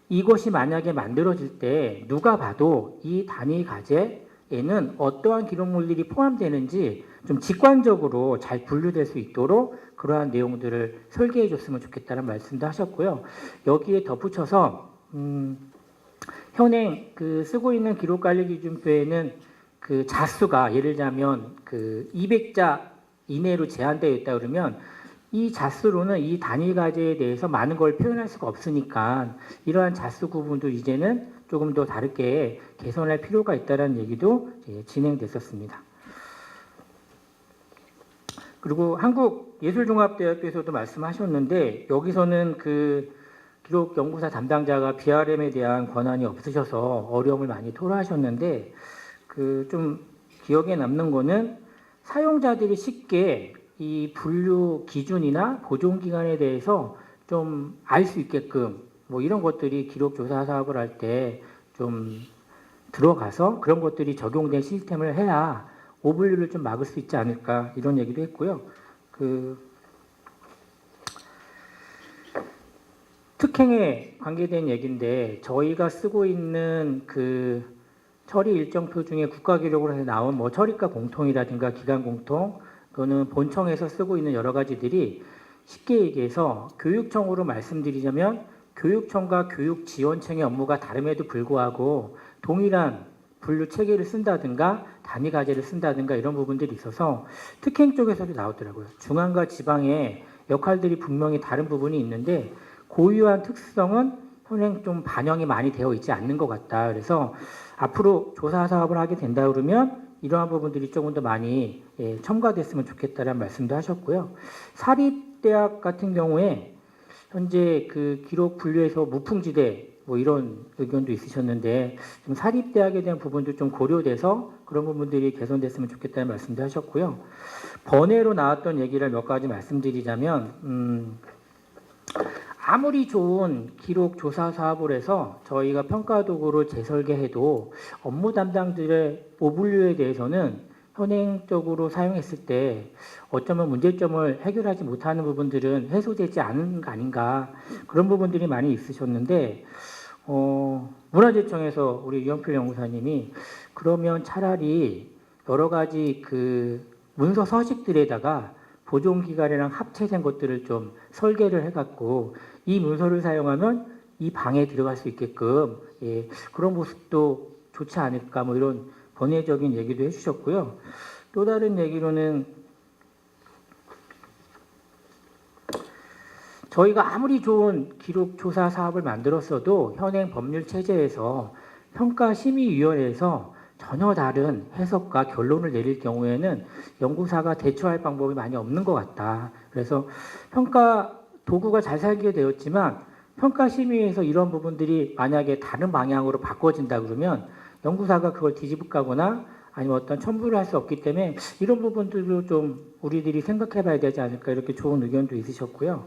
이것이 만약에 만들어질 때 누가 봐도 이 단위 과제에는 어떠한 기록물들이 포함되는지 좀 직관적으로 잘 분류될 수 있도록 그러한 내용들을 설계해 줬으면 좋겠다는 말씀도 하셨고요. 여기에 덧붙여서 현행 그 쓰고 있는 기록관리기준표에는 그 자수가 예를 들자면 그 200자 이내로 제한되어 있다 그러면 이 자수로는 이 단위 과제에 대해서 많은 걸 표현할 수가 없으니까 이러한 자수 구분도 이제는 조금 더 다르게 개선할 필요가 있다는 얘기도 진행됐었습니다. 그리고 한국예술종합대학교에서도 말씀하셨는데, 여기서는 그 기록연구사 담당자가 BRM에 대한 권한이 없으셔서 어려움을 많이 토로하셨는데, 그 좀 기억에 남는 거는 사용자들이 쉽게 이 분류 기준이나 보존 기간에 대해서 좀 알 수 있게끔 뭐 이런 것들이 기록 조사 사업을 할 때 좀 들어가서 그런 것들이 적용된 시스템을 해야 오분류를 좀 막을 수 있지 않을까 이런 얘기도 했고요. 그 특행에 관계된 얘기인데, 저희가 쓰고 있는 그 처리 일정표 중에 국가기록으로 해서 나온 뭐 처리과 공통이라든가 기간 공통 또는 본청에서 쓰고 있는 여러 가지들이 쉽게 얘기해서 교육청으로 말씀드리자면 교육청과 교육지원청의 업무가 다름에도 불구하고 동일한 분류 체계를 쓴다든가 단위 과제를 쓴다든가 이런 부분들이 있어서 특행 쪽에서도 나오더라고요. 중앙과 지방의 역할들이 분명히 다른 부분이 있는데 고유한 특성은 현행 좀 반영이 많이 되어 있지 않는 것 같다. 그래서 앞으로 조사 사업을 하게 된다 그러면 이러한 부분들이 조금 더 많이 첨가됐으면 좋겠다는 말씀도 하셨고요. 사립대학 같은 경우에 현재 그 기록 분류에서 무풍지대 뭐 이런 의견도 있으셨는데, 좀 사립대학에 대한 부분도 좀 고려돼서 그런 부분들이 개선됐으면 좋겠다는 말씀도 하셨고요. 번외로 나왔던 얘기를 몇 가지 말씀드리자면, 아무리 좋은 기록 조사 사업을 해서 저희가 평가 도구를 재설계해도 업무 담당들의 오분류에 대해서는 현행적으로 사용했을 때 어쩌면 문제점을 해결하지 못하는 부분들은 해소되지 않은 거 아닌가, 그런 부분들이 많이 있으셨는데, 문화재청에서 우리 유영필 연구사님이 그러면 차라리 여러 가지 그 문서 서식들에다가 보존 기간이랑 합체된 것들을 좀 설계를 해갖고 이 문서를 사용하면 이 방에 들어갈 수 있게끔 그런 모습도 좋지 않을까 뭐 이런 번외적인 얘기도 해주셨고요. 또 다른 얘기로는 저희가 아무리 좋은 기록 조사 사업을 만들었어도 현행 법률 체제에서 평가심의위원회에서 전혀 다른 해석과 결론을 내릴 경우에는 연구사가 대처할 방법이 많이 없는 것 같다. 그래서 평가 도구가 잘 설계되었지만 평가심의에서 이런 부분들이 만약에 다른 방향으로 바꿔진다 그러면 연구사가 그걸 뒤집까거나 아니면 어떤 첨부를 할 수 없기 때문에 이런 부분들도 좀 우리들이 생각해 봐야 되지 않을까 이렇게 좋은 의견도 있으셨고요.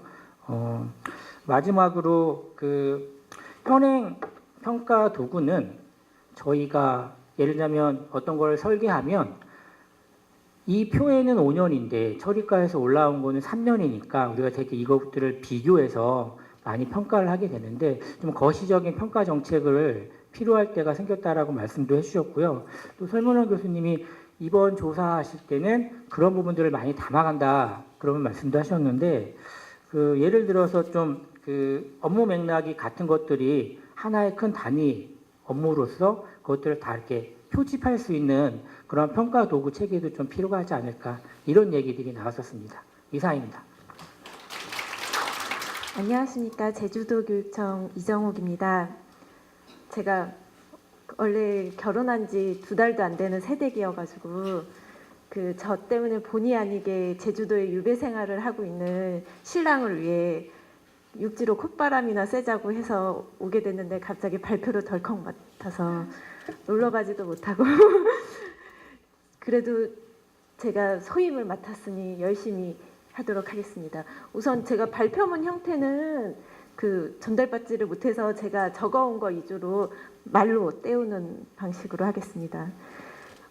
마지막으로 그 현행 평가 도구는 저희가 예를 들면 어떤 걸 설계하면 이 표에는 5년인데 처리과에서 올라온 거는 3년이니까 우리가 되게 이것들을 비교해서 많이 평가를 하게 되는데 좀 거시적인 평가 정책을 필요할 때가 생겼다라고 말씀도 해주셨고요. 또 설문원 교수님이 이번 조사하실 때는 그런 부분들을 많이 담아간다 그런 말씀도 하셨는데 그 예를 들어서 좀 그 업무 맥락이 같은 것들이 하나의 큰 단위 업무로서 그것들을 다 이렇게 표집할 수 있는 그런 평가 도구 체계도 좀 필요가 하지 않을까 이런 얘기들이 나왔었습니다. 이상입니다. 안녕하십니까. 제주도 교육청 이정옥입니다. 제가 원래 결혼한 지 2달도 안 되는 새댁이어가지고 그 저 때문에 본의 아니게 제주도에 유배 생활을 하고 있는 신랑을 위해 육지로 콧바람이나 쐬자고 해서 오게 됐는데 갑자기 발표를 덜컥 맡아서 놀러 가지도 못하고 그래도 제가 소임을 맡았으니 열심히 하도록 하겠습니다. 우선 제가 발표문 형태는 그 전달받지를 못해서 제가 적어온 거 위주로 말로 때우는 방식으로 하겠습니다.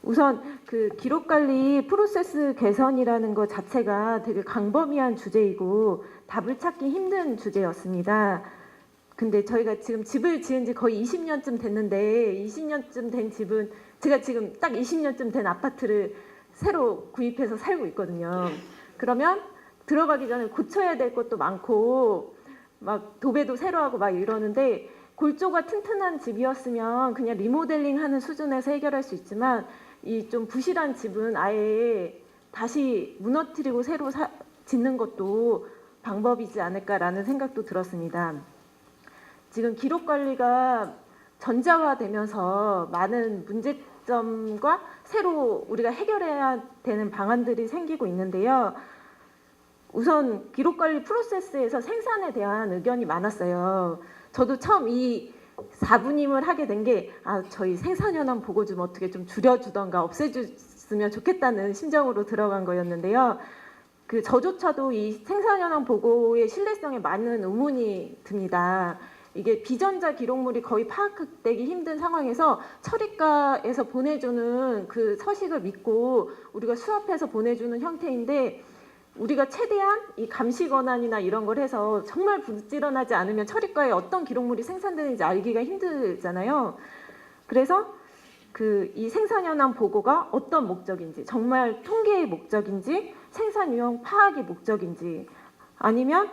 우선 그 기록관리 프로세스 개선이라는 것 자체가 되게 광범위한 주제이고 답을 찾기 힘든 주제였습니다. 근데 저희가 지금 집을 지은 지 거의 20년쯤 됐는데 20년쯤 된 집은 제가 지금 딱 20년쯤 된 아파트를 새로 구입해서 살고 있거든요. 그러면 들어가기 전에 고쳐야 될 것도 많고 막 도배도 새로 하고 막 이러는데 골조가 튼튼한 집이었으면 그냥 리모델링 하는 수준에서 해결할 수 있지만 이 좀 부실한 집은 아예 다시 무너뜨리고 새로 짓는 것도 방법이지 않을까라는 생각도 들었습니다. 지금 기록 관리가 전자화되면서 많은 문제점과 새로 우리가 해결해야 되는 방안들이 생기고 있는데요. 우선 기록 관리 프로세스에서 생산에 대한 의견이 많았어요. 저도 처음 이 4분임을 하게 된 게 저희 생산현황 보고 좀 어떻게 좀 줄여주던가 없애줬으면 좋겠다는 심정으로 들어간 거였는데요. 그 저조차도 이 생산현황 보고의 신뢰성에 많은 의문이 듭니다. 이게 비전자 기록물이 거의 파악되기 힘든 상황에서 처리과에서 보내주는 그 서식을 믿고 우리가 수합해서 보내주는 형태인데 우리가 최대한 이 감시 권한이나 이런 걸 해서 정말 부지런하지 않으면 처리과에 어떤 기록물이 생산되는지 알기가 힘들잖아요. 그래서 그 이 생산 현황 보고가 어떤 목적인지, 정말 통계의 목적인지, 생산 유형 파악의 목적인지, 아니면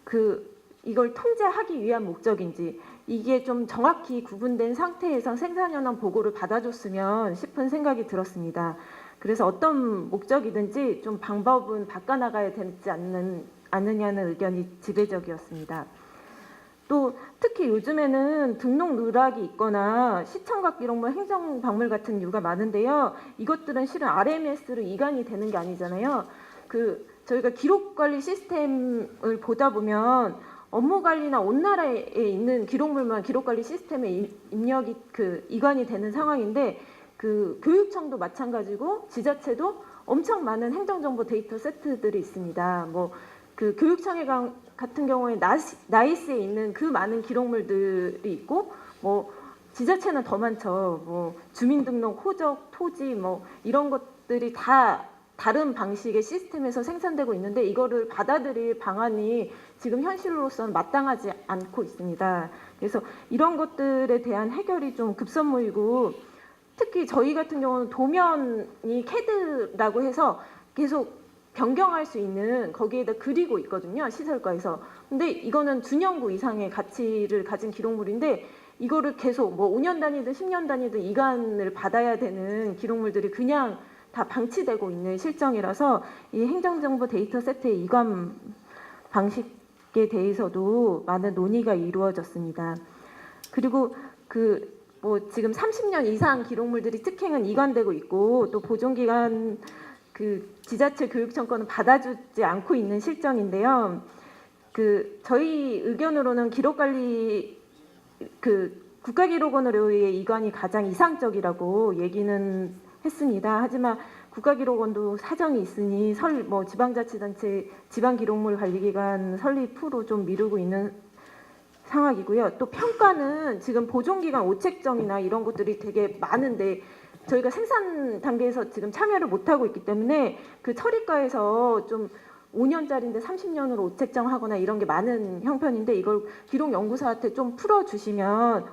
그 이걸 통제하기 위한 목적인지 이게 좀 정확히 구분된 상태에서 생산 현황 보고를 받아줬으면 싶은 생각이 들었습니다. 그래서 어떤 목적이든지 좀 방법은 바꿔나가야 되지 않느냐는 의견이 지배적이었습니다. 또 특히 요즘에는 등록 누락이 있거나 시청각 기록물 행정박물 같은 이유가 많은데요. 이것들은 실은 RMS로 이관이 되는 게 아니잖아요. 그 저희가 기록관리 시스템을 보다 보면 업무관리나 온 나라에 있는 기록물만 기록관리 시스템에 입력이 이관이 되는 상황인데 그 교육청도 마찬가지고 지자체도 엄청 많은 행정정보 데이터 세트들이 있습니다. 뭐 그 교육청에 같은 경우에 나이스에 있는 그 많은 기록물들이 있고 뭐 지자체는 더 많죠. 뭐 주민등록, 호적, 토지 뭐 이런 것들이 다 다른 방식의 시스템에서 생산되고 있는데 이거를 받아들일 방안이 지금 현실로서는 마땅하지 않고 있습니다. 그래서 이런 것들에 대한 해결이 좀 급선무이고 특히 저희 같은 경우는 도면이 CAD라고 해서 계속 변경할 수 있는 거기에다 그리고 있거든요. 시설과에서. 근데 이거는 준연구 이상의 가치를 가진 기록물인데 이거를 계속 뭐 5년 단위든 10년 단위든 이관을 받아야 되는 기록물들이 그냥 다 방치되고 있는 실정이라서 이 행정정보 데이터 세트의 이관 방식에 대해서도 많은 논의가 이루어졌습니다. 그리고 뭐 지금 30년 이상 기록물들이 특행은 이관되고 있고 또 보존기간 지자체 교육청권은 받아주지 않고 있는 실정인데요. 저희 의견으로는 기록관리 국가기록원으로의 이관이 가장 이상적이라고 얘기는 했습니다. 하지만 국가기록원도 사정이 있으니 뭐 지방자치단체 지방기록물관리기관 설립으로 좀 미루고 있는 상황이고요. 또 평가는 지금 보존기간 오책정이나 이런 것들이 되게 많은데 저희가 생산 단계에서 지금 참여를 못하고 있기 때문에 처리과에서 좀 5년짜리인데 30년으로 오책정하거나 이런 게 많은 형편인데 이걸 기록연구소한테 좀 풀어주시면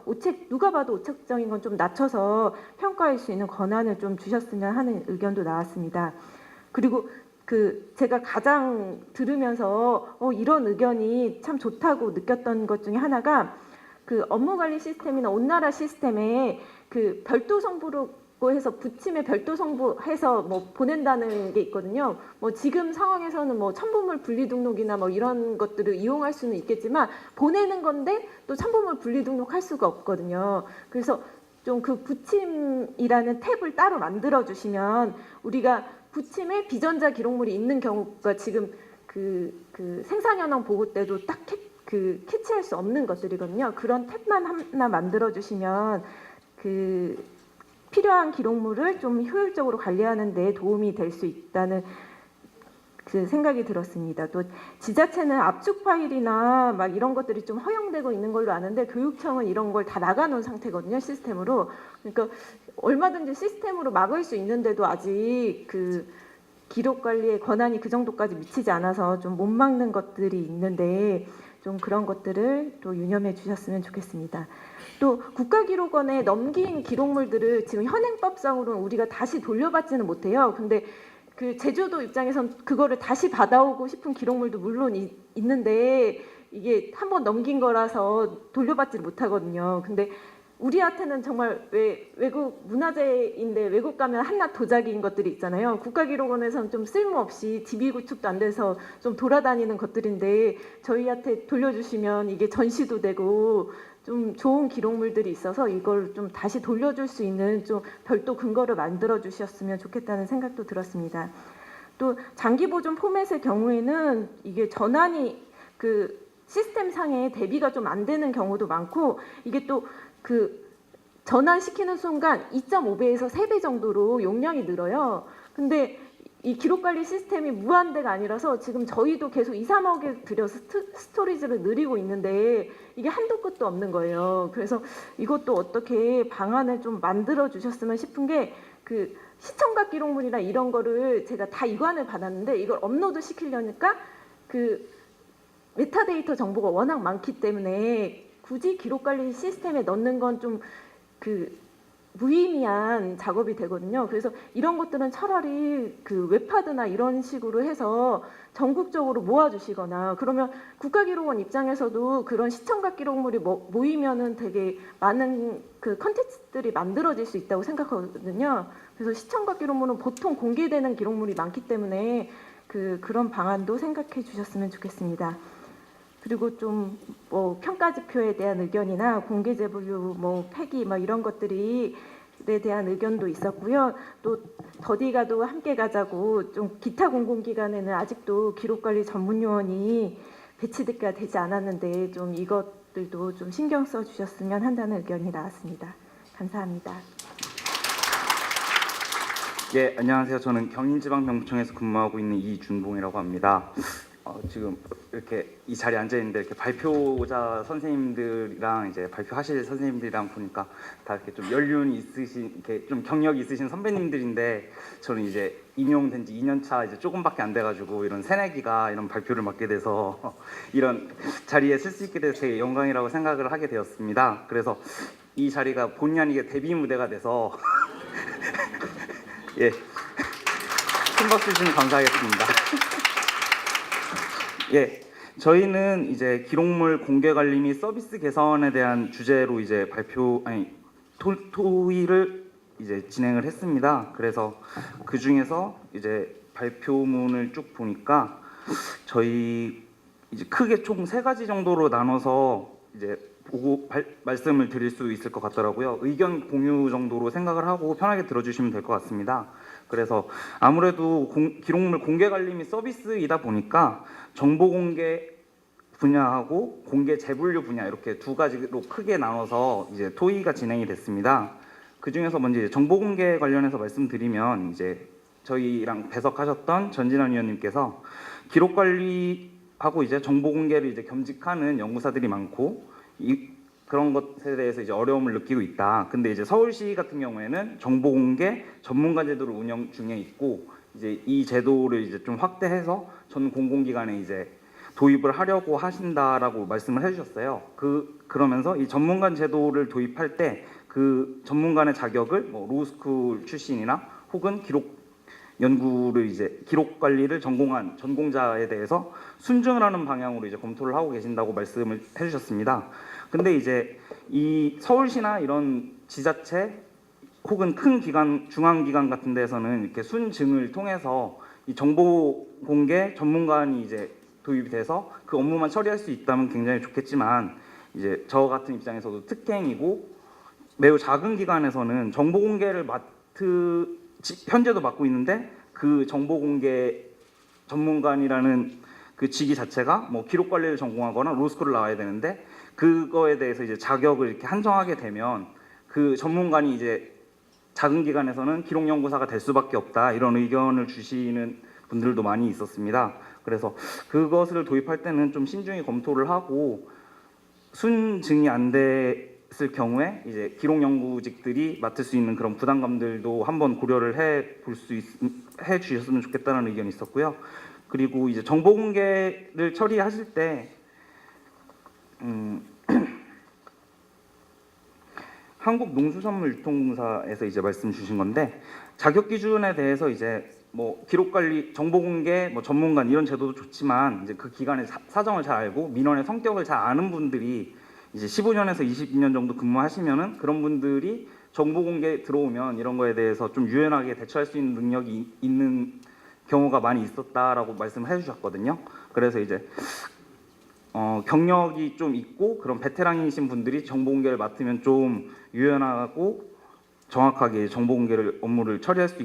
누가 봐도 오책정인 건 좀 낮춰서 평가할 수 있는 권한을 좀 주셨으면 하는 의견도 나왔습니다. 그리고 제가 가장 들으면서 이런 의견이 참 좋다고 느꼈던 것 중에 하나가 업무관리 시스템이나 온나라 시스템에 별도 성부로 해서 부침에 별도 성부해서 뭐 보낸다는 게 있거든요. 뭐 지금 상황에서는 뭐 첨부물 분리 등록이나 뭐 이런 것들을 이용할 수는 있겠지만 보내는 건데 또 첨부물 분리 등록할 수가 없거든요. 그래서 좀 부침이라는 탭을 따로 만들어 주시면 우리가 부침에 비전자 기록물이 있는 경우가 지금 생산 현황 보고 때도 딱 캐치할 수 없는 것들이거든요. 그런 탭만 하나 만들어 주시면 필요한 기록물을 좀 효율적으로 관리하는 데 도움이 될 수 있다는 생각이 들었습니다. 또 지자체는 압축 파일이나 막 이런 것들이 좀 허용되고 있는 걸로 아는데 교육청은 이런 걸 다 막아놓은 상태거든요. 시스템으로. 그러니까 얼마든지 시스템으로 막을 수 있는데도 아직 기록 관리의 권한이 그 정도까지 미치지 않아서 좀 못 막는 것들이 있는데 좀 그런 것들을 또 유념해 주셨으면 좋겠습니다. 또 국가기록원에 넘긴 기록물들을 지금 현행법상으로는 우리가 다시 돌려받지는 못해요. 근데 제주도 입장에선 그거를 다시 받아오고 싶은 기록물도 물론 있는데 이게 한번 넘긴 거라서 돌려받지 못하거든요. 근데 우리한테는 정말 외국 문화재인데 외국 가면 한낱 도자기인 것들이 있잖아요. 국가기록원에서는 좀 쓸모없이 DB 구축도 안 돼서 좀 돌아다니는 것들인데 저희한테 돌려주시면 이게 전시도 되고 좀 좋은 기록물들이 있어서 이걸 좀 다시 돌려줄 수 있는 좀 별도 근거를 만들어 주셨으면 좋겠다는 생각도 들었습니다. 또 장기 보존 포맷의 경우에는 이게 전환이 시스템상에 대비가 좀 안 되는 경우도 많고 이게 또 전환시키는 순간 2.5배에서 3배 정도로 용량이 늘어요. 근데 이 기록관리 시스템이 무한대가 아니라서 지금 저희도 계속 2, 3억에 들여서 스토리지를 늘리고 있는데 이게 한도 끝도 없는 거예요. 그래서 이것도 어떻게 방안을 좀 만들어 주셨으면 싶은 게 시청각 기록물이나 이런 거를 제가 다 이관을 받았는데 이걸 업로드 시키려니까 메타데이터 정보가 워낙 많기 때문에 굳이 기록관리 시스템에 넣는 건 좀 무의미한 작업이 되거든요. 그래서 이런 것들은 차라리 웹하드나 이런 식으로 해서 전국적으로 모아주시거나 그러면 국가기록원 입장에서도 그런 시청각 기록물이 모이면은 되게 많은 컨텐츠들이 만들어질 수 있다고 생각하거든요. 그래서 시청각 기록물은 보통 공개되는 기록물이 많기 때문에 그런 방안도 생각해 주셨으면 좋겠습니다. 그리고 좀 뭐 평가지표에 대한 의견이나 공개제분류 뭐 폐기 뭐 이런 것들에 대한 의견도 있었고요. 또 더디가도 함께 가자고 좀 기타 공공기관에는 아직도 기록관리 전문요원이 배치가 되지 않았는데 좀 이것들도 좀 신경 써 주셨으면 한다는 의견이 나왔습니다. 감사합니다. 예, 안녕하세요. 저는 경인지방병청에서 근무하고 있는 이준봉이라고 합니다. 지금 이렇게 이 자리에 앉아 있는데 이렇게 발표자 선생님들이랑 이제 발표하실 선생님들이랑 보니까 다 이렇게 좀 연륜 있으신, 이렇게 좀 경력 있으신 선배님들인데 저는 이제 임용된 지 2년차 이제 조금밖에 안 돼가지고 이런 새내기가 이런 발표를 맡게 돼서 이런 자리에 쓸 수 있게 돼서 되게 영광이라고 생각을 하게 되었습니다. 그래서 이 자리가 본의 아니게 데뷔 무대가 돼서 예, 큰 박수 주시면 감사하겠습니다. 예, 저희는 이제 기록물 공개 관리 및 서비스 개선에 대한 주제로 이제 토의를 이제 진행을 했습니다. 그래서 그 중에서 이제 발표문을 쭉 보니까 저희 이제 크게 총 3가지 정도로 나눠서 이제 보고 말씀을 드릴 수 있을 것 같더라고요. 의견 공유 정도로 생각을 하고 편하게 들어주시면 될 것 같습니다. 그래서 아무래도 기록물 공개 관리 및 서비스이다 보니까 정보 공개 분야하고 공개 재분류 분야 이렇게 2가지로 크게 나눠서 이제 토의가 진행이 됐습니다. 그 중에서 먼저 이제 정보 공개 관련해서 말씀드리면 이제 저희랑 배석하셨던 전진환 위원님께서 기록 관리하고 이제 정보 공개를 이제 겸직하는 연구사들이 많고 그런 것에 대해서 이제 어려움을 느끼고 있다. 근데 이제 서울시 같은 경우에는 정보 공개 전문가 제도를 운영 중에 있고 이제 이 제도를 이제 좀 확대해서 전 공공기관에 이제 도입을 하려고 하신다라고 말씀을 해주셨어요. 그러면서 이 전문가 제도를 도입할 때 그 전문가의 자격을 뭐 로스쿨 출신이나 혹은 기록 연구를 이제 기록 관리를 전공한 전공자에 대해서 순증을 하는 방향으로 이제 검토를 하고 계신다고 말씀을 해주셨습니다. 근데 이제 이 서울시나 이런 지자체 혹은 큰 기관, 중앙기관 같은 데서는 이렇게 순증을 통해서 이 정보 공개 전문가니 이제 도입이 돼서 그 업무만 처리할 수 있다면 굉장히 좋겠지만 이제 저 같은 입장에서도 특혜이고 매우 작은 기관에서는 정보 공개를 현재도 맡고 있는데 그 정보 공개 전문관이라는 그 직위 자체가 뭐 기록 관리를 전공하거나 로스쿨을 나와야 되는데 그거에 대해서 이제 자격을 이렇게 한정하게 되면 그 전문관이 이제 작은 기관에서는 기록 연구사가 될 수밖에 없다 이런 의견을 주시는 분들도 많이 있었습니다. 그래서 그것을 도입할 때는 좀 신중히 검토를 하고 순증이 안 됐을 경우에 이제 기록 연구직들이 맡을 수 있는 그런 부담감들도 한번 고려를 해 주셨으면 좋겠다는 의견이 있었고요. 그리고 이제 정보 공개를 처리하실 때 한국농수산물유통공사에서 이제 말씀 주신 건데 자격 기준에 대해서 이제 뭐 기록 관리, 정보 공개, 뭐 전문관 이런 제도도 좋지만 이제 그 기관의 사정을 잘 알고 민원의 성격을 잘 아는 분들이 이제 15년에서 22년 정도 근무하시면은 그런 분들이 정보 공개 들어오면 이런 거에 대해서 좀 유연하게 대처할 수 있는 능력이 있는 경우가 많이 있었다라고 말씀을 해주셨거든요. 그래서 이제 경력이 좀 있고 그런 베테랑이신 분들이 정보 공개를 맡으면 좀 유연하고 정확하게 정보 공개를 업무를 처리할 수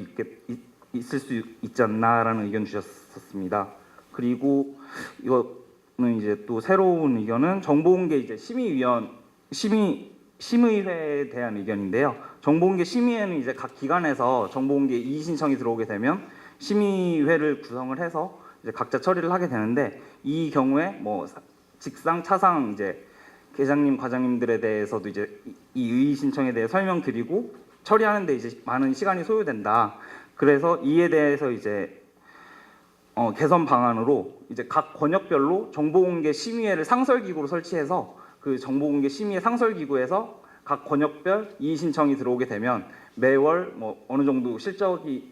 있을 수 있지 않나라는 의견 주셨습니다. 그리고 이거는 이제 또 새로운 의견은 정보공개 이제 심의회에 대한 의견인데요. 정보공개 심의회는 이제 각 기관에서 정보공개 이의 신청이 들어오게 되면 심의회를 구성을 해서 이제 각자 처리를 하게 되는데 이 경우에 뭐 직상, 차상 이제 계장님, 과장님들에 대해서도 이제 이 이의 신청에 대해 설명드리고 처리하는데 이제 많은 시간이 소요된다. 그래서 이에 대해서 이제 개선 방안으로 이제 각 권역별로 정보공개 심의회를 상설기구로 설치해서 그 정보공개 심의회 상설기구에서 각 권역별 이의 신청이 들어오게 되면 매월 뭐 어느 정도 실적이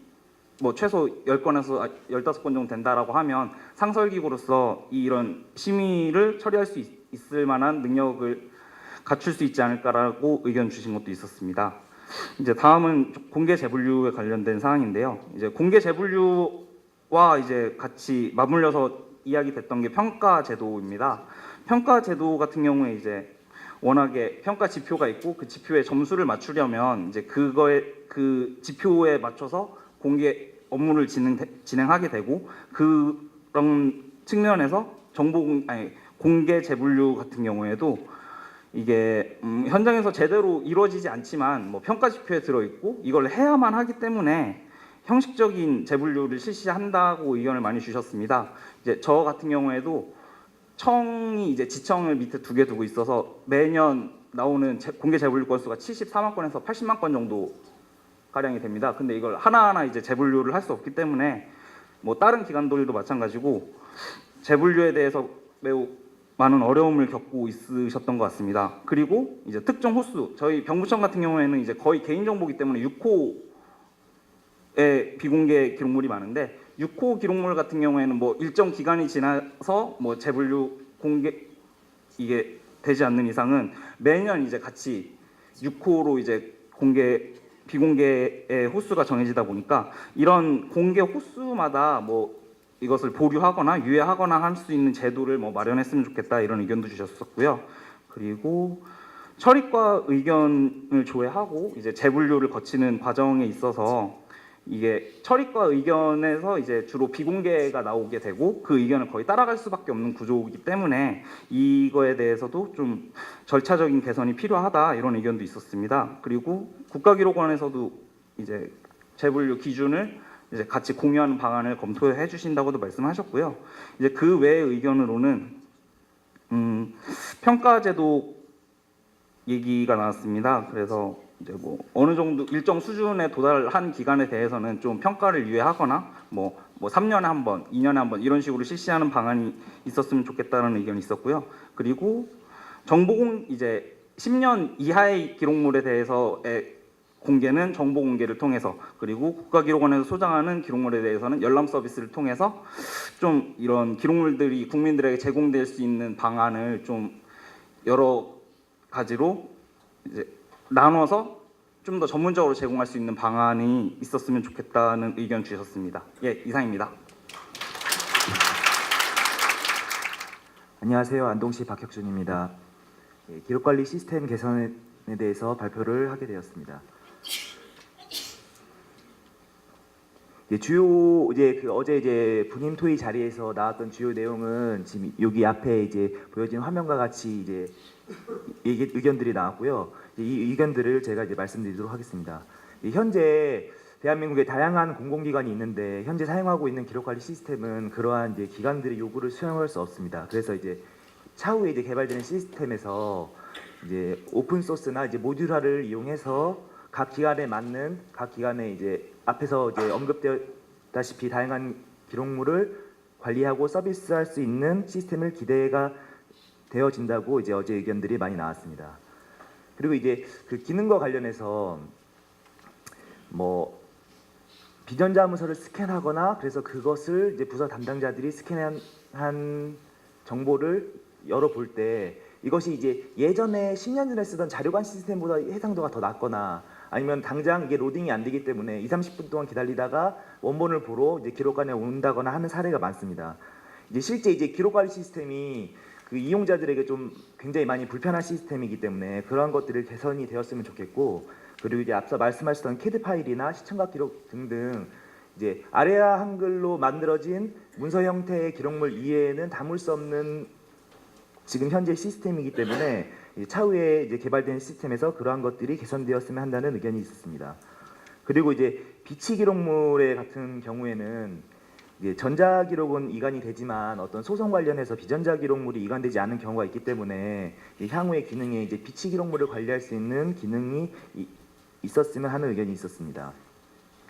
뭐 최소 10건에서 15건 정도 된다라고 하면 상설기구로서 이런 심의를 처리할 수 있을 만한 능력을 갖출 수 있지 않을까라고 의견 주신 것도 있었습니다. 이제 다음은 공개 재분류에 관련된 사항인데요. 이제 공개 재분류와 이제 같이 맞물려서 이야기됐던 게 평가 제도입니다. 평가 제도 같은 경우에 이제 워낙에 평가 지표가 있고 그 지표에 점수를 맞추려면 이제 그 지표에 맞춰서 공개 업무를 진행하게 되고 그런 측면에서 공개 재분류 같은 경우에도 이게 현장에서 제대로 이루어지지 않지만 뭐 평가 지표에 들어 있고 이걸 해야만 하기 때문에 형식적인 재분류를 실시한다고 의견을 많이 주셨습니다. 이제 저 같은 경우에도 청이 이제 지청을 밑에 2개 두고 있어서 매년 나오는 공개 재분류 건수가 74만 건에서 80만 건 정도 가량이 됩니다. 근데 이걸 하나하나 이제 재분류를 할 수 없기 때문에 뭐 다른 기관들도 마찬가지고 재분류에 대해서 매우 많은 어려움을 겪고 있으셨던 것 같습니다. 그리고 이제 특정 호수, 저희 병부청 같은 경우에는 이제 거의 개인정보이기 때문에 6호의 비공개 기록물이 많은데 6호 기록물 같은 경우에는 뭐 일정 기간이 지나서 뭐 재분류 공개 이게 되지 않는 이상은 매년 이제 같이 6호로 이제 공개 비공개의 호수가 정해지다 보니까 이런 공개 호수마다 뭐 이것을 보류하거나 유예하거나 할 수 있는 제도를 뭐 마련했으면 좋겠다 이런 의견도 주셨었고요. 그리고 철입과 의견을 조회하고 이제 재분류를 거치는 과정에 있어서 이게 철입과 의견에서 이제 주로 비공개가 나오게 되고 그 의견을 거의 따라갈 수밖에 없는 구조이기 때문에 이거에 대해서도 좀 절차적인 개선이 필요하다 이런 의견도 있었습니다. 그리고 국가기록원에서도 이제 재분류 기준을 이제 같이 공유하는 방안을 검토해 주신다고도 말씀하셨고요. 이제 그 외의 의견으로는 평가제도 얘기가 나왔습니다. 그래서 이제 뭐 어느 정도 일정 수준에 도달한 기간에 대해서는 좀 평가를 유예하거나 뭐 3년에 한 번, 2년에 한 번 이런 식으로 실시하는 방안이 있었으면 좋겠다는 의견이 있었고요. 그리고 이제 10년 이하의 기록물에 대해서의 공개는 정보 공개를 통해서, 그리고 국가기록원에서 소장하는 기록물에 대해서는 열람 서비스를 통해서 좀 이런 기록물들이 국민들에게 제공될 수 있는 방안을 좀 여러 가지로 이제 나눠서 좀 더 전문적으로 제공할 수 있는 방안이 있었으면 좋겠다는 의견 주셨습니다. 예, 이상입니다. 안녕하세요. 안동시 박혁준입니다. 예, 기록관리 시스템 개선에 대해서 발표를 하게 되었습니다. 어제 이제 분임 토의 자리에서 나왔던 주요 내용은 지금 여기 앞에 이제 보여진 화면과 같이 이제 의견들이 나왔고요. 이 의견들을 제가 이제 말씀드리도록 하겠습니다. 현재 대한민국에 다양한 공공기관이 있는데 현재 사용하고 있는 기록관리 시스템은 그러한 이제 기관들의 요구를 수용할 수 없습니다. 그래서 이제 차후에 이제 개발되는 시스템에서 이제 오픈 소스나 이제 모듈화를 이용해서 각 기관에 맞는 각 기관의 이제 앞에서 이제 언급되었다시피 다양한 기록물을 관리하고 서비스할 수 있는 시스템을 기대가 되어진다고 이제 어제 의견들이 많이 나왔습니다. 그리고 이제 그 기능과 관련해서 뭐 비전자문서를 스캔하거나 그래서 그것을 이제 부서 담당자들이 스캔한 정보를 열어볼 때 이것이 이제 예전에 10년 전에 쓰던 자료관 시스템보다 해상도가 더 낮거나 아니면 당장 이게 로딩이 안 되기 때문에 2, 30분 동안 기다리다가 원본을 보러 이제 기록관에 온다거나 하는 사례가 많습니다. 이제 실제 이제 기록관리 시스템이 그 이용자들에게 좀 굉장히 많이 불편한 시스템이기 때문에 그러한 것들을 개선이 되었으면 좋겠고, 그리고 이제 앞서 말씀하셨던 캐드 파일이나 시청각 기록 등등 이제 아래아 한글로 만들어진 문서 형태의 기록물 이외에는 담을 수 없는 지금 현재 시스템이기 때문에 차후에 이제 개발된 시스템에서 그러한 것들이 개선되었으면 한다는 의견이 있었습니다. 그리고 이제 비치 기록물의 같은 경우에는 이제 전자 기록은 이관이 되지만 어떤 소송 관련해서 비전자 기록물이 이관되지 않은 경우가 있기 때문에 향후의 기능에 이제 비치 기록물을 관리할 수 있는 기능이 있었으면 하는 의견이 있었습니다.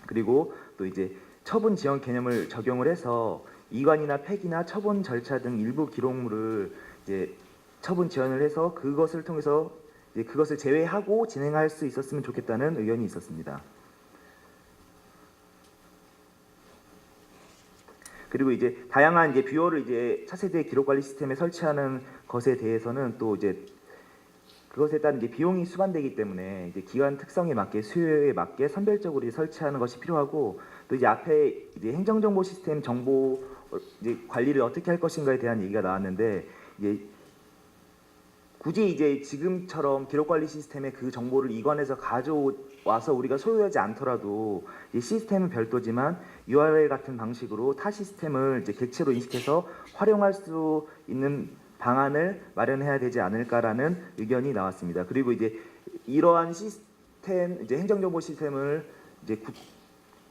그리고 또 이제 처분 지연 개념을 적용을 해서 이관이나 폐기나 처분 절차 등 일부 기록물을 이제 처분 지연을 해서 그것을 통해서 이제 그것을 제외하고 진행할 수 있었으면 좋겠다는 의견이 있었습니다. 그리고 이제 다양한 이제 뷰어를 이제 차세대 기록관리 시스템에 설치하는 것에 대해서는 또 이제 그것에 따른 이제 비용이 수반되기 때문에 이제 기관 특성에 맞게 수요에 맞게 선별적으로 설치하는 것이 필요하고, 또 이제 앞에 이제 행정정보 시스템 정보 이제 관리를 어떻게 할 것인가에 대한 얘기가 나왔는데 이제 굳이 이제 지금처럼 기록관리 시스템에 그 정보를 이관해서 가져와서 우리가 소유하지 않더라도 이 시스템은 별도지만 URL 같은 방식으로 타 시스템을 이제 객체로 인식해서 활용할 수 있는 방안을 마련해야 되지 않을까라는 의견이 나왔습니다. 그리고 이제 이러한 시스템, 이제 행정정보 시스템을 이제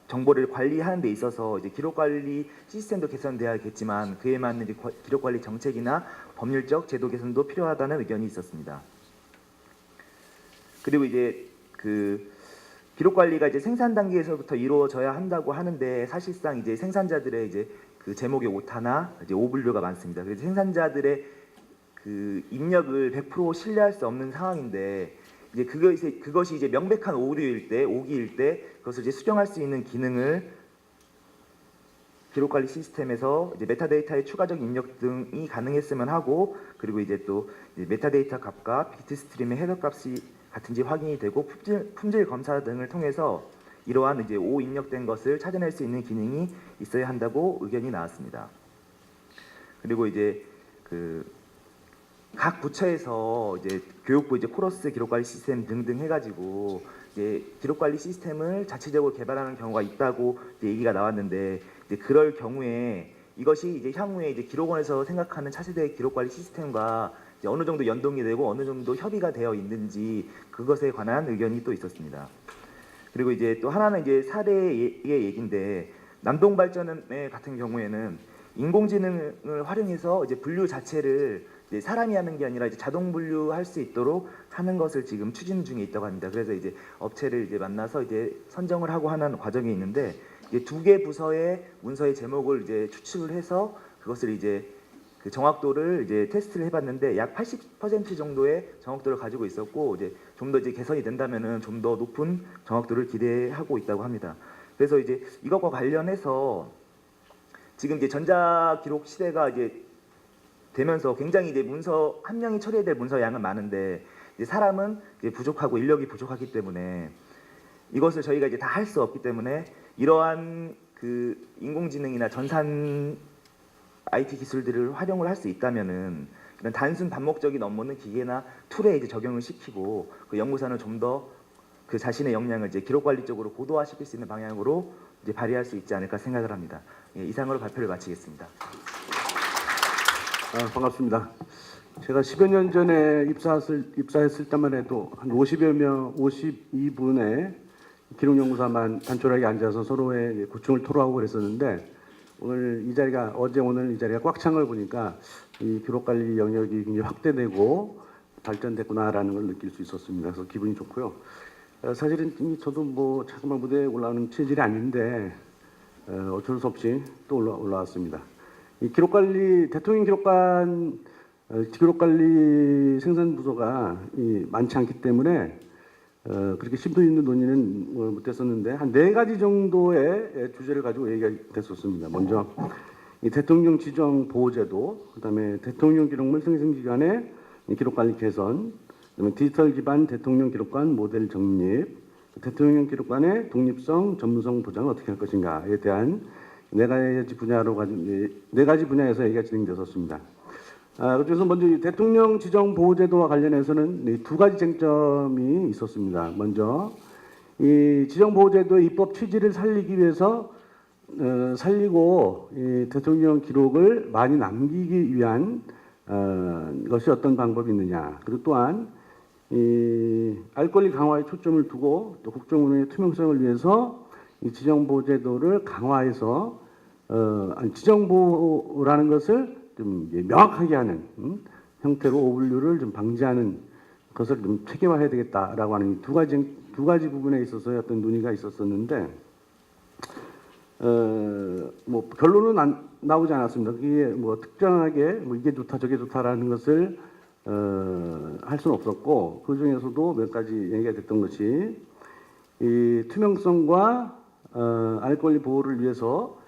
정보를 관리하는 데 있어서 이제 기록관리 시스템도 개선돼야겠지만 그에 맞는 이제 기록관리 정책이나 법률적 제도 개선도 필요하다는 의견이 있었습니다. 그리고 이제 그 기록관리가 이제 생산 단계에서부터 이루어져야 한다고 하는데 사실상 이제 생산자들의 이제 그 제목의 오타나 이제 오분류가 많습니다. 그래서 생산자들의 그 입력을 100% 신뢰할 수 없는 상황인데 이제 그것이 이제 명백한 오류일 때, 오기일 때 그것을 이제 수정할 수 있는 기능을 기록관리 시스템에서 이제 메타데이터의 추가적 입력 등이 가능했으면 하고, 그리고 이제 또 이제 메타데이터 값과 비트스트림의 헤더 값이 같은지 확인이 되고 품질 검사 등을 통해서 이러한 이제 오입력된 것을 찾아낼 수 있는 기능이 있어야 한다고 의견이 나왔습니다. 그리고 이제 각 부처에서 이제 교육부 이제 코러스 기록관리 시스템 등등 해가지고 이제 기록관리 시스템을 자체적으로 개발하는 경우가 있다고 이제 얘기가 나왔는데 이제 그럴 경우에 이것이 이제 향후에 이제 기록원에서 생각하는 차세대 기록관리 시스템과 이제 어느 정도 연동이 되고 어느 정도 협의가 되어 있는지 그것에 관한 의견이 또 있었습니다. 그리고 이제 또 하나는 이제 사례의 얘기인데 남동발전의 같은 경우에는 인공지능을 활용해서 이제 분류 자체를 이제 사람이 하는 게 아니라 이제 자동 분류할 수 있도록 하는 것을 지금 추진 중에 있다고 합니다. 그래서 이제 업체를 이제 만나서 이제 선정을 하고 하는 과정이 있는데 이제 2개 부서의 문서의 제목을 이제 추측을 해서 그것을 이제 그 정확도를 이제 테스트를 해봤는데 약 80% 정도의 정확도를 가지고 있었고 이제 좀 더 이제 개선이 된다면은 좀 더 높은 정확도를 기대하고 있다고 합니다. 그래서 이제 이것과 관련해서 지금 이제 전자기록 시대가 이제 되면서 굉장히 이제 문서 한 명이 처리해야 될 문서 양은 많은데 이제 사람은 이제 부족하고 인력이 부족하기 때문에 이것을 저희가 이제 다 할 수 없기 때문에 이러한 그 인공지능이나 전산 IT 기술들을 활용을 할 수 있다면은 이런 단순 반복적인 업무는 기계나 툴에 이제 적용을 시키고 그 연구사는 좀 더 그 자신의 역량을 이제 기록 관리 쪽으로 고도화시킬 수 있는 방향으로 이제 발휘할 수 있지 않을까 생각을 합니다. 예, 이상으로 발표를 마치겠습니다. 반갑습니다. 제가 10여 년 전에 입사했을 때만 해도 한 50여 명, 52분의 기록연구사만 단촐하게 앉아서 서로의 고충을 토로하고 그랬었는데 오늘 이 자리가 오늘 이 자리가 꽉 찬 걸 보니까 이 기록관리 영역이 굉장히 확대되고 발전됐구나라는 걸 느낄 수 있었습니다. 그래서 기분이 좋고요. 사실은 저도 뭐 자그마한 무대에 올라오는 체질이 아닌데 어쩔 수 없이 또 올라왔습니다. 이 대통령 기록관리 생산부서가 많지 않기 때문에 그렇게 심도 있는 논의는 못했었는데 한 4가지 정도의 주제를 가지고 얘기가 됐었습니다. 먼저 이 대통령 지정 보호제도, 그다음에 대통령 기록물 생성기관의 기록관리 개선, 그다음에 디지털 기반 대통령 기록관 모델 정립, 대통령 기록관의 독립성, 전문성 보장을 어떻게 할 것인가에 대한 4가지 분야에서 얘기가 진행됐었습니다. 그래서 먼저 이 대통령 지정 보호제도와 관련해서는 2가지 쟁점이 있었습니다. 먼저 이 지정 보호제도의 입법 취지를 살리기 위해서 살리고 이 대통령 기록을 많이 남기기 위한 것이 어떤 방법이 있느냐. 그리고 또한 이 알 권리 강화에 초점을 두고 또 국정 운영의 투명성을 위해서 이 지정 보호제도를 강화해서 지정 보호라는 것을 좀 명확하게 하는 형태로 오분류를 좀 방지하는 것을 좀 체계화해야 되겠다라고 하는 두 가지 부분에 있어서 어떤 논의가 있었었는데 뭐 결론은 나오지 않았습니다. 그게 뭐 특정하게 뭐 이게 좋다 저게 좋다라는 것을 할 수는 없었고 그 중에서도 몇 가지 얘기가 됐던 것이 이 투명성과 알 권리 보호를 위해서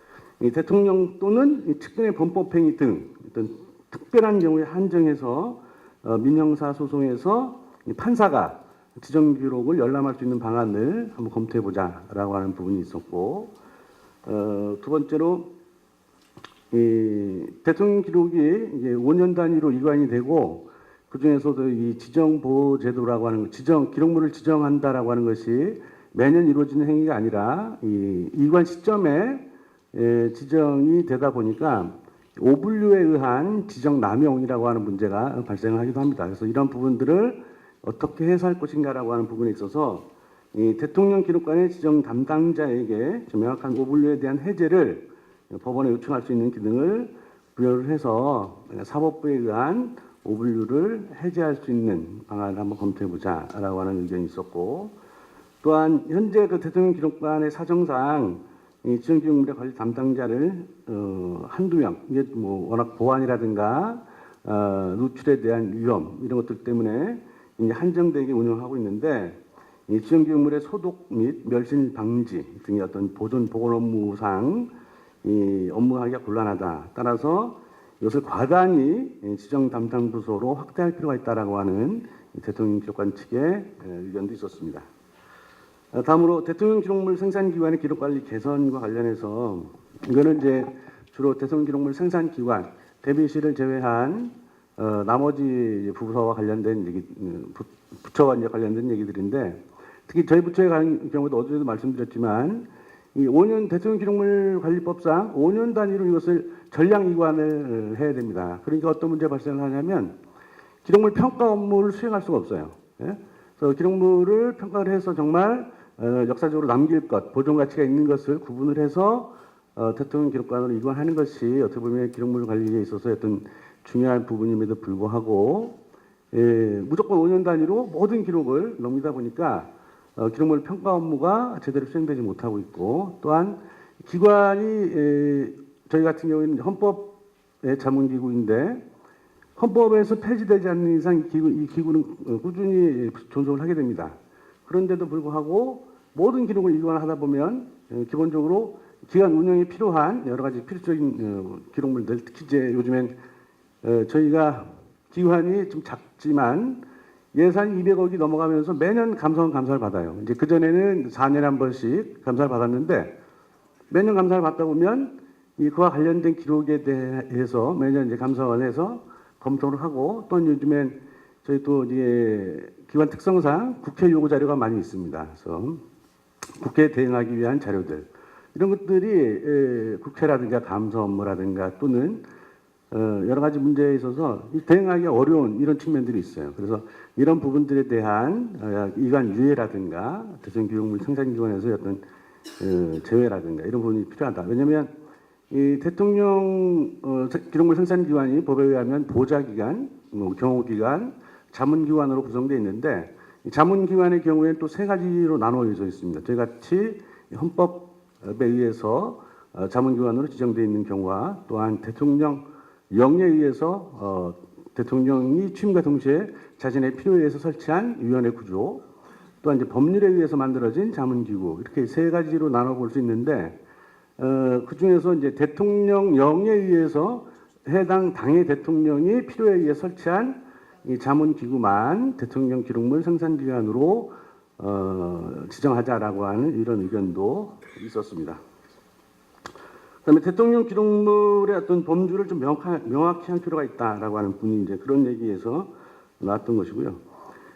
이 대통령 또는 이 측근의 범법행위 등 어떤 특별한 경우에 한정해서 민형사 소송에서 이 판사가 지정 기록을 열람할 수 있는 방안을 한번 검토해보자라고 하는 부분이 있었고 두 번째로 이 대통령 기록이 이제 5년 단위로 이관이 되고 그 중에서도 이 지정 보호 제도라고 하는 기록물을 지정한다라고 하는 것이 매년 이루어지는 행위가 아니라 이 이관 시점에 지정이 되다 보니까 오분류에 의한 지정 남용이라고 하는 문제가 발생하기도 합니다. 그래서 이런 부분들을 어떻게 해소할 것인가라고 하는 부분에 있어서 이 대통령 기록관의 지정 담당자에게 좀 명확한 오분류에 대한 해제를 법원에 요청할 수 있는 기능을 부여를 해서 사법부에 의한 오분류를 해제할 수 있는 방안을 한번 검토해보자라고 하는 의견이 있었고 또한 현재 그 대통령 기록관의 사정상 이 지정 기록물의 관리 담당자를 한두 명 이게 뭐 워낙 보안이라든가 누출에 대한 위험 이런 것들 때문에 이제 한정되게 운영하고 있는데 이 지정 기록물의 소독 및 멸실 방지 등의 어떤 보존 보건 업무상 이 업무하기가 곤란하다. 따라서 이것을 과단히 지정 담당 부서로 확대할 필요가 있다라고 하는 대통령 기록관 측의 의견도 있었습니다. 다음으로 대통령 기록물 생산 기관의 기록 관리 개선과 관련해서 이거는 이제 주로 대통령 기록물 생산 기관 대비실을 제외한 나머지 부서와 관련된 얘기, 부처와 이제 관련된 얘기들인데 특히 저희 부처에 관한 경우도 어제도 말씀드렸지만 이 5년 대통령 기록물 관리법상 5년 단위로 이것을 전량 이관을 해야 됩니다. 그러니까 어떤 문제가 발생하냐면 기록물 평가 업무를 수행할 수가 없어요. 예? 그래서 기록물을 평가를 해서 정말 역사적으로 남길 것, 보존 가치가 있는 것을 구분을 해서 대통령 기록관으로 이관하는 것이 어떻게 보면 기록물 관리에 있어서 어떤 중요한 부분임에도 불구하고 무조건 5년 단위로 모든 기록을 넘기다 보니까 기록물 평가 업무가 제대로 수행되지 못하고 있고 또한 기관이 저희 같은 경우에는 헌법의 자문기구인데 헌법에서 폐지되지 않는 이상 이 기구는 꾸준히 존속을 하게 됩니다. 그런데도 불구하고 모든 기록을 이관하다 보면 기본적으로 기관 운영에 필요한 여러 가지 필수적인 기록물들 특히 이제 요즘엔 저희가 기관이 좀 작지만 예산이 200억이 넘어가면서 매년 감사를 받아요. 이제 그전에는 4년에 한 번씩 감사를 받았는데 매년 감사를 받다 보면 그와 관련된 기록에 대해서 매년 이제 감사원에서 검토를 하고 또 요즘엔 저희 또 이제 기관 특성상 국회 요구 자료가 많이 있습니다. 그래서 국회에 대응하기 위한 자료들 이런 것들이 국회라든가 감사 업무라든가 또는 여러 가지 문제에 있어서 대응하기 어려운 이런 측면들이 있어요. 그래서 이런 부분들에 대한 이관 유예라든가 대통령 기록물 생산기관에서 어떤 제외라든가 이런 부분이 필요하다. 왜냐하면 이 대통령 기록물 생산기관이 법에 의하면 보좌기관, 경호기관, 자문기관으로 구성되어 있는데 이 자문기관의 경우에는 또 세 가지로 나누어져 있습니다. 저희같이 헌법에 의해서 자문기관으로 지정되어 있는 경우와 또한 대통령 영에 의해서 대통령이 취임과 동시에 자신의 필요에 의해서 설치한 위원회 구조, 또한 이제 법률에 의해서 만들어진 자문기구 이렇게 세 가지로 나눠 볼 수 있는데 그 중에서 이제 대통령령에 의해서 해당 당의 대통령이 필요에 의해 설치한 이 자문기구만 대통령 기록물 생산기관으로 지정하자라고 하는 이런 의견도 있었습니다. 그다음에 대통령 기록물의 어떤 범주를 좀 명확히 할 필요가 있다라고 하는 분이 이제 그런 얘기에서 나왔던 것이고요.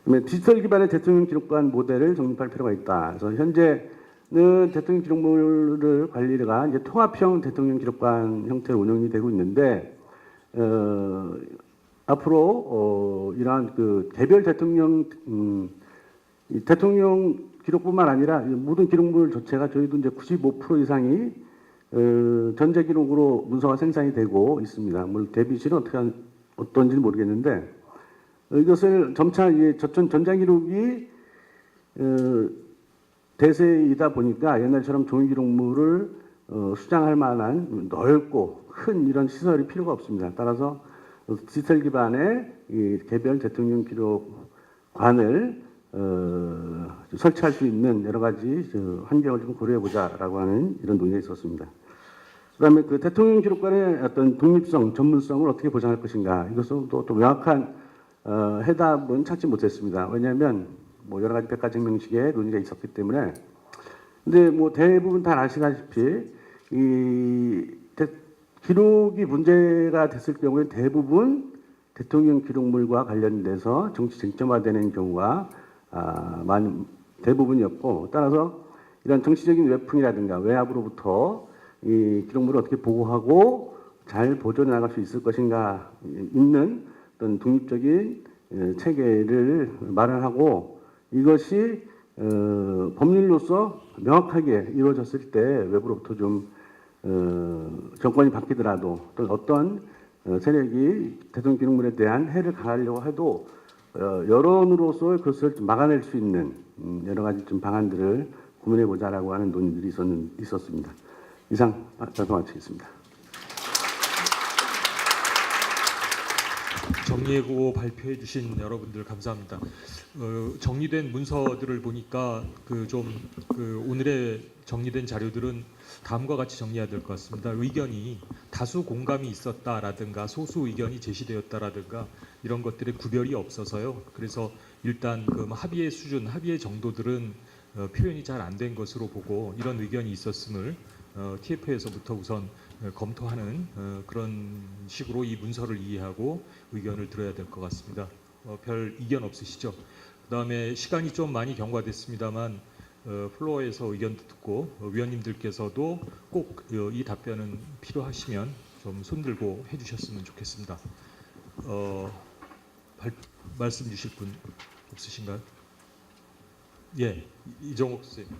그다음에 디지털 기반의 대통령 기록관 모델을 정립할 필요가 있다. 그래서 현재는 대통령 기록물을 관리가 이제 통합형 대통령 기록관 형태로 운영이 되고 있는데 앞으로 이러한 그 개별 대통령 대통령 기록뿐만 아니라 모든 기록물 자체가 저희도 이제 95% 이상이 전제 기록으로 문서가 생산이 되고 있습니다. 물론 대비실은 어떤지는 모르겠는데 이것을 점차 전장 기록이 대세이다 보니까 옛날처럼 종이 기록물을 수장할 만한 넓고 큰 이런 시설이 필요가 없습니다. 따라서 디지털 기반의 이 개별 대통령 기록관을 설치할 수 있는 여러 가지 환경을 좀 고려해 보자라고 하는 이런 논의가 있었습니다. 그다음에 그 대통령 기록관의 어떤 독립성, 전문성을 어떻게 보장할 것인가 이것은 또 명확한 해답은 찾지 못했습니다. 왜냐하면 뭐 여러 가지 백가쟁명식의 논의가 있었기 때문에. 근데 뭐 대부분 다 아시다시피 기록이 문제가 됐을 경우에 대부분 대통령 기록물과 관련돼서 정치 쟁점화되는 경우가 대부분이었고 따라서 이런 정치적인 외풍이라든가 외압으로부터 이 기록물을 어떻게 보호하고 잘 보존해 나갈 수 있을 것인가 있는 어떤 독립적인 체계를 마련하고 이것이 법률로서 명확하게 이루어졌을 때 외부로부터 좀 정권이 바뀌더라도 또 어떤 세력이 대통령 기록물에 대한 해를 가하려고 해도 여론으로서 그것을 좀 막아낼 수 있는 여러 가지 좀 방안들을 고민해 보자라고 하는 논의들이 있었습니다. 이상 발표 마치겠습니다. 정리해고 발표해 주신 여러분들 감사합니다. 정리된 문서들을 보니까 오늘의 정리된 자료들은 다음과 같이 정리해야 될 것 같습니다. 의견이 다수 공감이 있었다라든가 소수 의견이 제시되었다라든가 이런 것들의 구별이 없어서요. 그래서 일단 그 합의의 수준, 합의의 정도들은 표현이 잘 안 된 것으로 보고 이런 의견이 있었음을 TF에서부터 우선 검토하는 그런 식으로 이 문서를 이해하고 의견을 들어야 될 것 같습니다. 별 이견 없으시죠? 그다음에 시간이 좀 많이 경과됐습니다만 플로어에서 의견도 듣고 위원님들께서도 꼭 이 답변은 필요하시면 좀 손들고 해주셨으면 좋겠습니다. 말씀 주실 분 없으신가요? 예, 이정옥 선생님.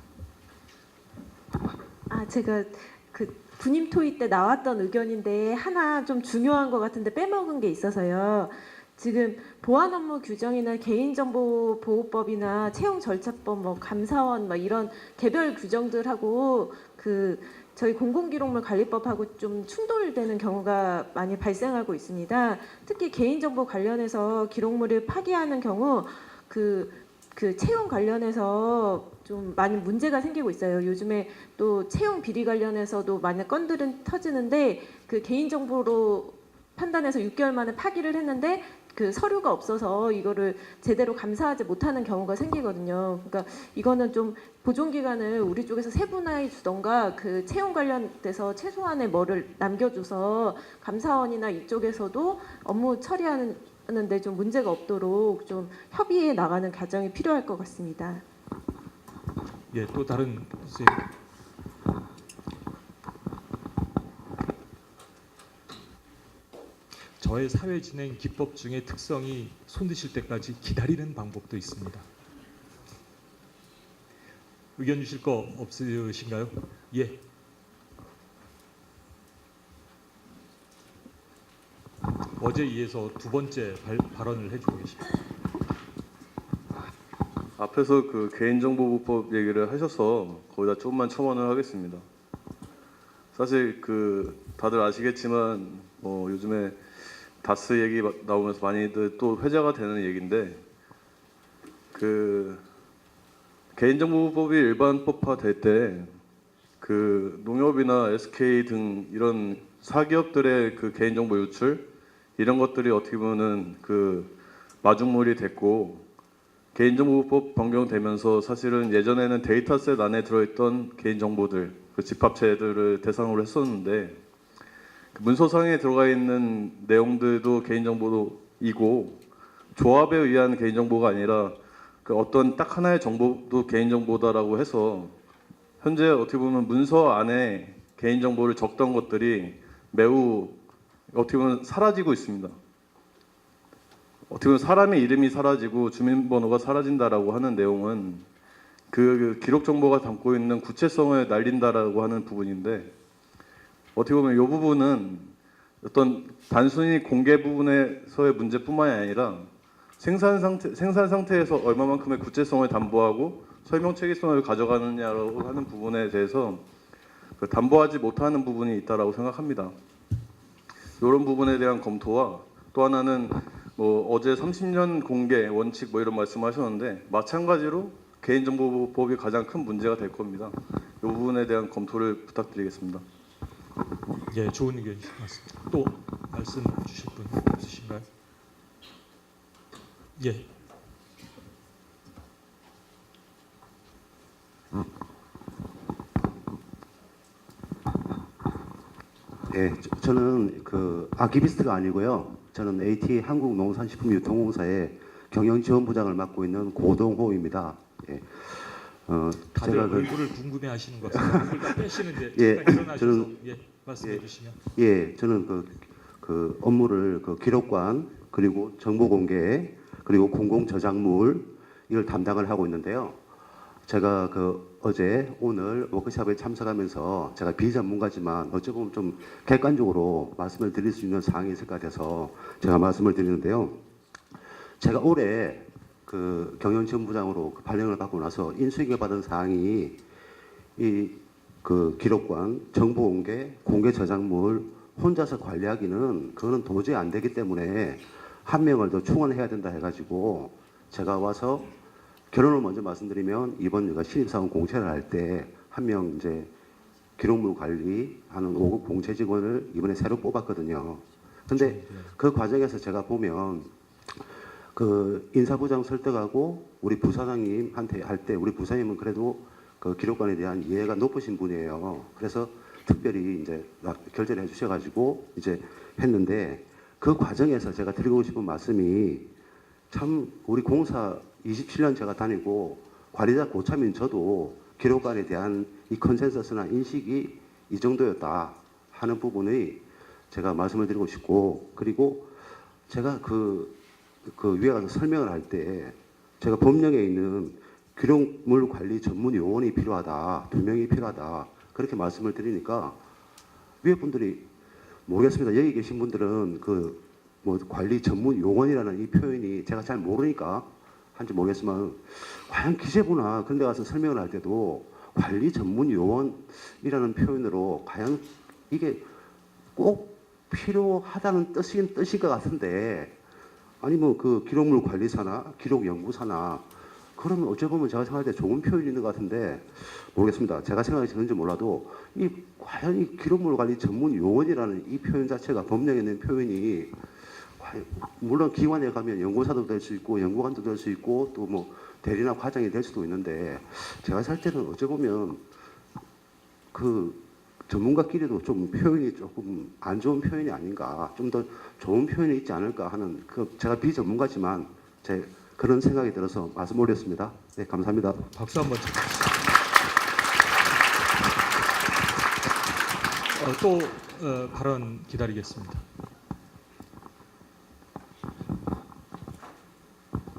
제가 그 군임 토의 때 나왔던 의견인데 하나 좀 중요한 것 같은데 빼먹은 게 있어서요. 지금 보안 업무 규정이나 개인정보보호법이나 채용 절차법, 뭐 감사원, 뭐 이런 개별 규정들하고 그 저희 공공기록물 관리법하고 좀 충돌되는 경우가 많이 발생하고 있습니다. 특히 개인정보 관련해서 기록물을 파기하는 경우 그 채용 관련해서 좀 많은 문제가 생기고 있어요. 요즘에 또 채용 비리 관련해서도 많은 건들은 터지는데 그 개인정보로 판단해서 6개월 만에 파기를 했는데 그 서류가 없어서 이거를 제대로 감사하지 못하는 경우가 생기거든요. 그러니까 이거는 좀 보존 기간을 우리 쪽에서 세분화해 주던가 그 채용 관련돼서 최소한의 뭐를 남겨줘서 감사원이나 이쪽에서도 업무 처리하는데 좀 문제가 없도록 좀 협의해 나가는 과정이 필요할 것 같습니다. 예, 또 다른 선생님. 저의 사회 진행 기법 중에 특성이 손드실 때까지 기다리는 방법도 있습니다. 의견 주실 거 없으신가요? 예. 어제 이어서 두 번째 발언을 해주고 계십니다. 앞에서 그 개인정보보호법 얘기를 하셔서 거기다 조금만 첨언을 하겠습니다. 사실 그 다들 아시겠지만 요즘에 다스 얘기 나오면서 많이들 또 회자가 되는 얘기인데 그 개인정보법이 일반법화 될 때 그 농협이나 SK 등 이런 사기업들의 그 개인정보 유출 이런 것들이 어떻게 보면은 그 마중물이 됐고 개인정보법 변경되면서 사실은 예전에는 데이터셋 안에 들어있던 개인정보들 그 집합체들을 대상으로 했었는데 그 문서상에 들어가 있는 내용들도 개인정보이고 조합에 의한 개인정보가 아니라 그 어떤 딱 하나의 정보도 개인정보다라고 해서 현재 어떻게 보면 문서 안에 개인정보를 적던 것들이 매우 어떻게 보면 사라지고 있습니다. 어떻게 보면 사람의 이름이 사라지고 주민번호가 사라진다라고 하는 내용은 그 기록 정보가 담고 있는 구체성을 날린다라고 하는 부분인데 어떻게 보면 이 부분은 어떤 단순히 공개 부분에서의 문제뿐만이 아니라 생산 상태에서 얼마만큼의 구체성을 담보하고 설명 체계성을 가져가느냐라고 하는 부분에 대해서 담보하지 못하는 부분이 있다라고 생각합니다. 이런 부분에 대한 검토와 또 하나는 어제 30년 공개 원칙 이런 말씀하셨는데 마찬가지로 개인정보법이 가장 큰 문제가 될 겁니다. 이 부분에 대한 검토를 부탁드리겠습니다. 예, 좋은 의견이신 것 같습니다. 또 말씀 주실 분 없으신가요? 예. 네, 저는 그 아키비스트가 아니고요. 저는 AT 한국농산식품유통공사의 경영지원부장을 맡고 있는 고동호입니다. 예. 다들 제가 얼굴을 궁금해하시는 것 같습니다. 얼굴 다 빼시는데 예, 잠깐 일어나셔서 저는- 말씀해 주시면. 예, 저는 그 업무를 그 기록관 그리고 정보 공개 그리고 공공 저작물 이걸 담당을 하고 있는데요. 제가 어제 오늘 워크숍에 참석하면서 제가 비전문가지만 어찌 보면 좀 객관적으로 말씀을 드릴 수 있는 사항이 있을 것 같아서 제가 말씀을 드리는데요. 제가 올해 그 경영지원부장으로 발령을 받고 나서 인수인계 받은 사항이 이 그 기록관, 정보 공개, 공개 저작물 혼자서 관리하기는 그거는 도저히 안 되기 때문에 한 명을 더 충원해야 된다 해가지고 제가 와서 결론을 먼저 말씀드리면 이번 신입사원 공채를 할 때 한 명 이제 기록물 관리하는 5급 공채 직원을 이번에 새로 뽑았거든요. 근데 그 과정에서 제가 보면 그 인사부장 설득하고 우리 부사장님한테 할 때 우리 부사님은 그래도 그 기록관에 대한 이해가 높으신 분이에요. 그래서 특별히 이제 결재를 해주셔가지고 이제 했는데 그 과정에서 제가 드리고 싶은 말씀이 참 우리 공사 27년 제가 다니고 관리자 고참인 저도 기록관에 대한 이 컨센서스나 인식이 이 정도였다 하는 부분의 제가 말씀을 드리고 싶고 그리고 제가 그 위에 가서 설명을 할 때 제가 법령에 있는 기록물 관리 전문 요원이 필요하다, 2명이 필요하다 그렇게 말씀을 드리니까 위에 분들이 모르겠습니다. 여기 계신 분들은 그 뭐 관리 전문 요원이라는 이 표현이 제가 잘 모르니까 한지 모르겠지만 과연 기재부나 그런 데 가서 설명을 할 때도 관리 전문 요원이라는 표현으로 과연 이게 꼭 필요하다는 뜻인 것 같은데 아니면 그 기록물 관리사나 기록 연구사나 그러면 어찌 보면 제가 생각할 때 좋은 표현이 있는 것 같은데 모르겠습니다. 제가 생각이 드는지 몰라도 이 과연 이 기록물 관리 전문 요원이라는 이 표현 자체가 법령에 있는 표현이 물론 기관에 가면 연구사도 될 수 있고 연구관도 될 수 있고 또 뭐 대리나 과장이 될 수도 있는데 제가 살 때는 어찌 보면 그 전문가끼리도 좀 표현이 조금 안 좋은 표현이 아닌가 좀 더 좋은 표현이 있지 않을까 하는 그 제가 비전문가지만 제 그런 생각이 들어서 말씀 올렸습니다. 네, 감사합니다. 박수 한번 쳐주세요. 또 발언 기다리겠습니다.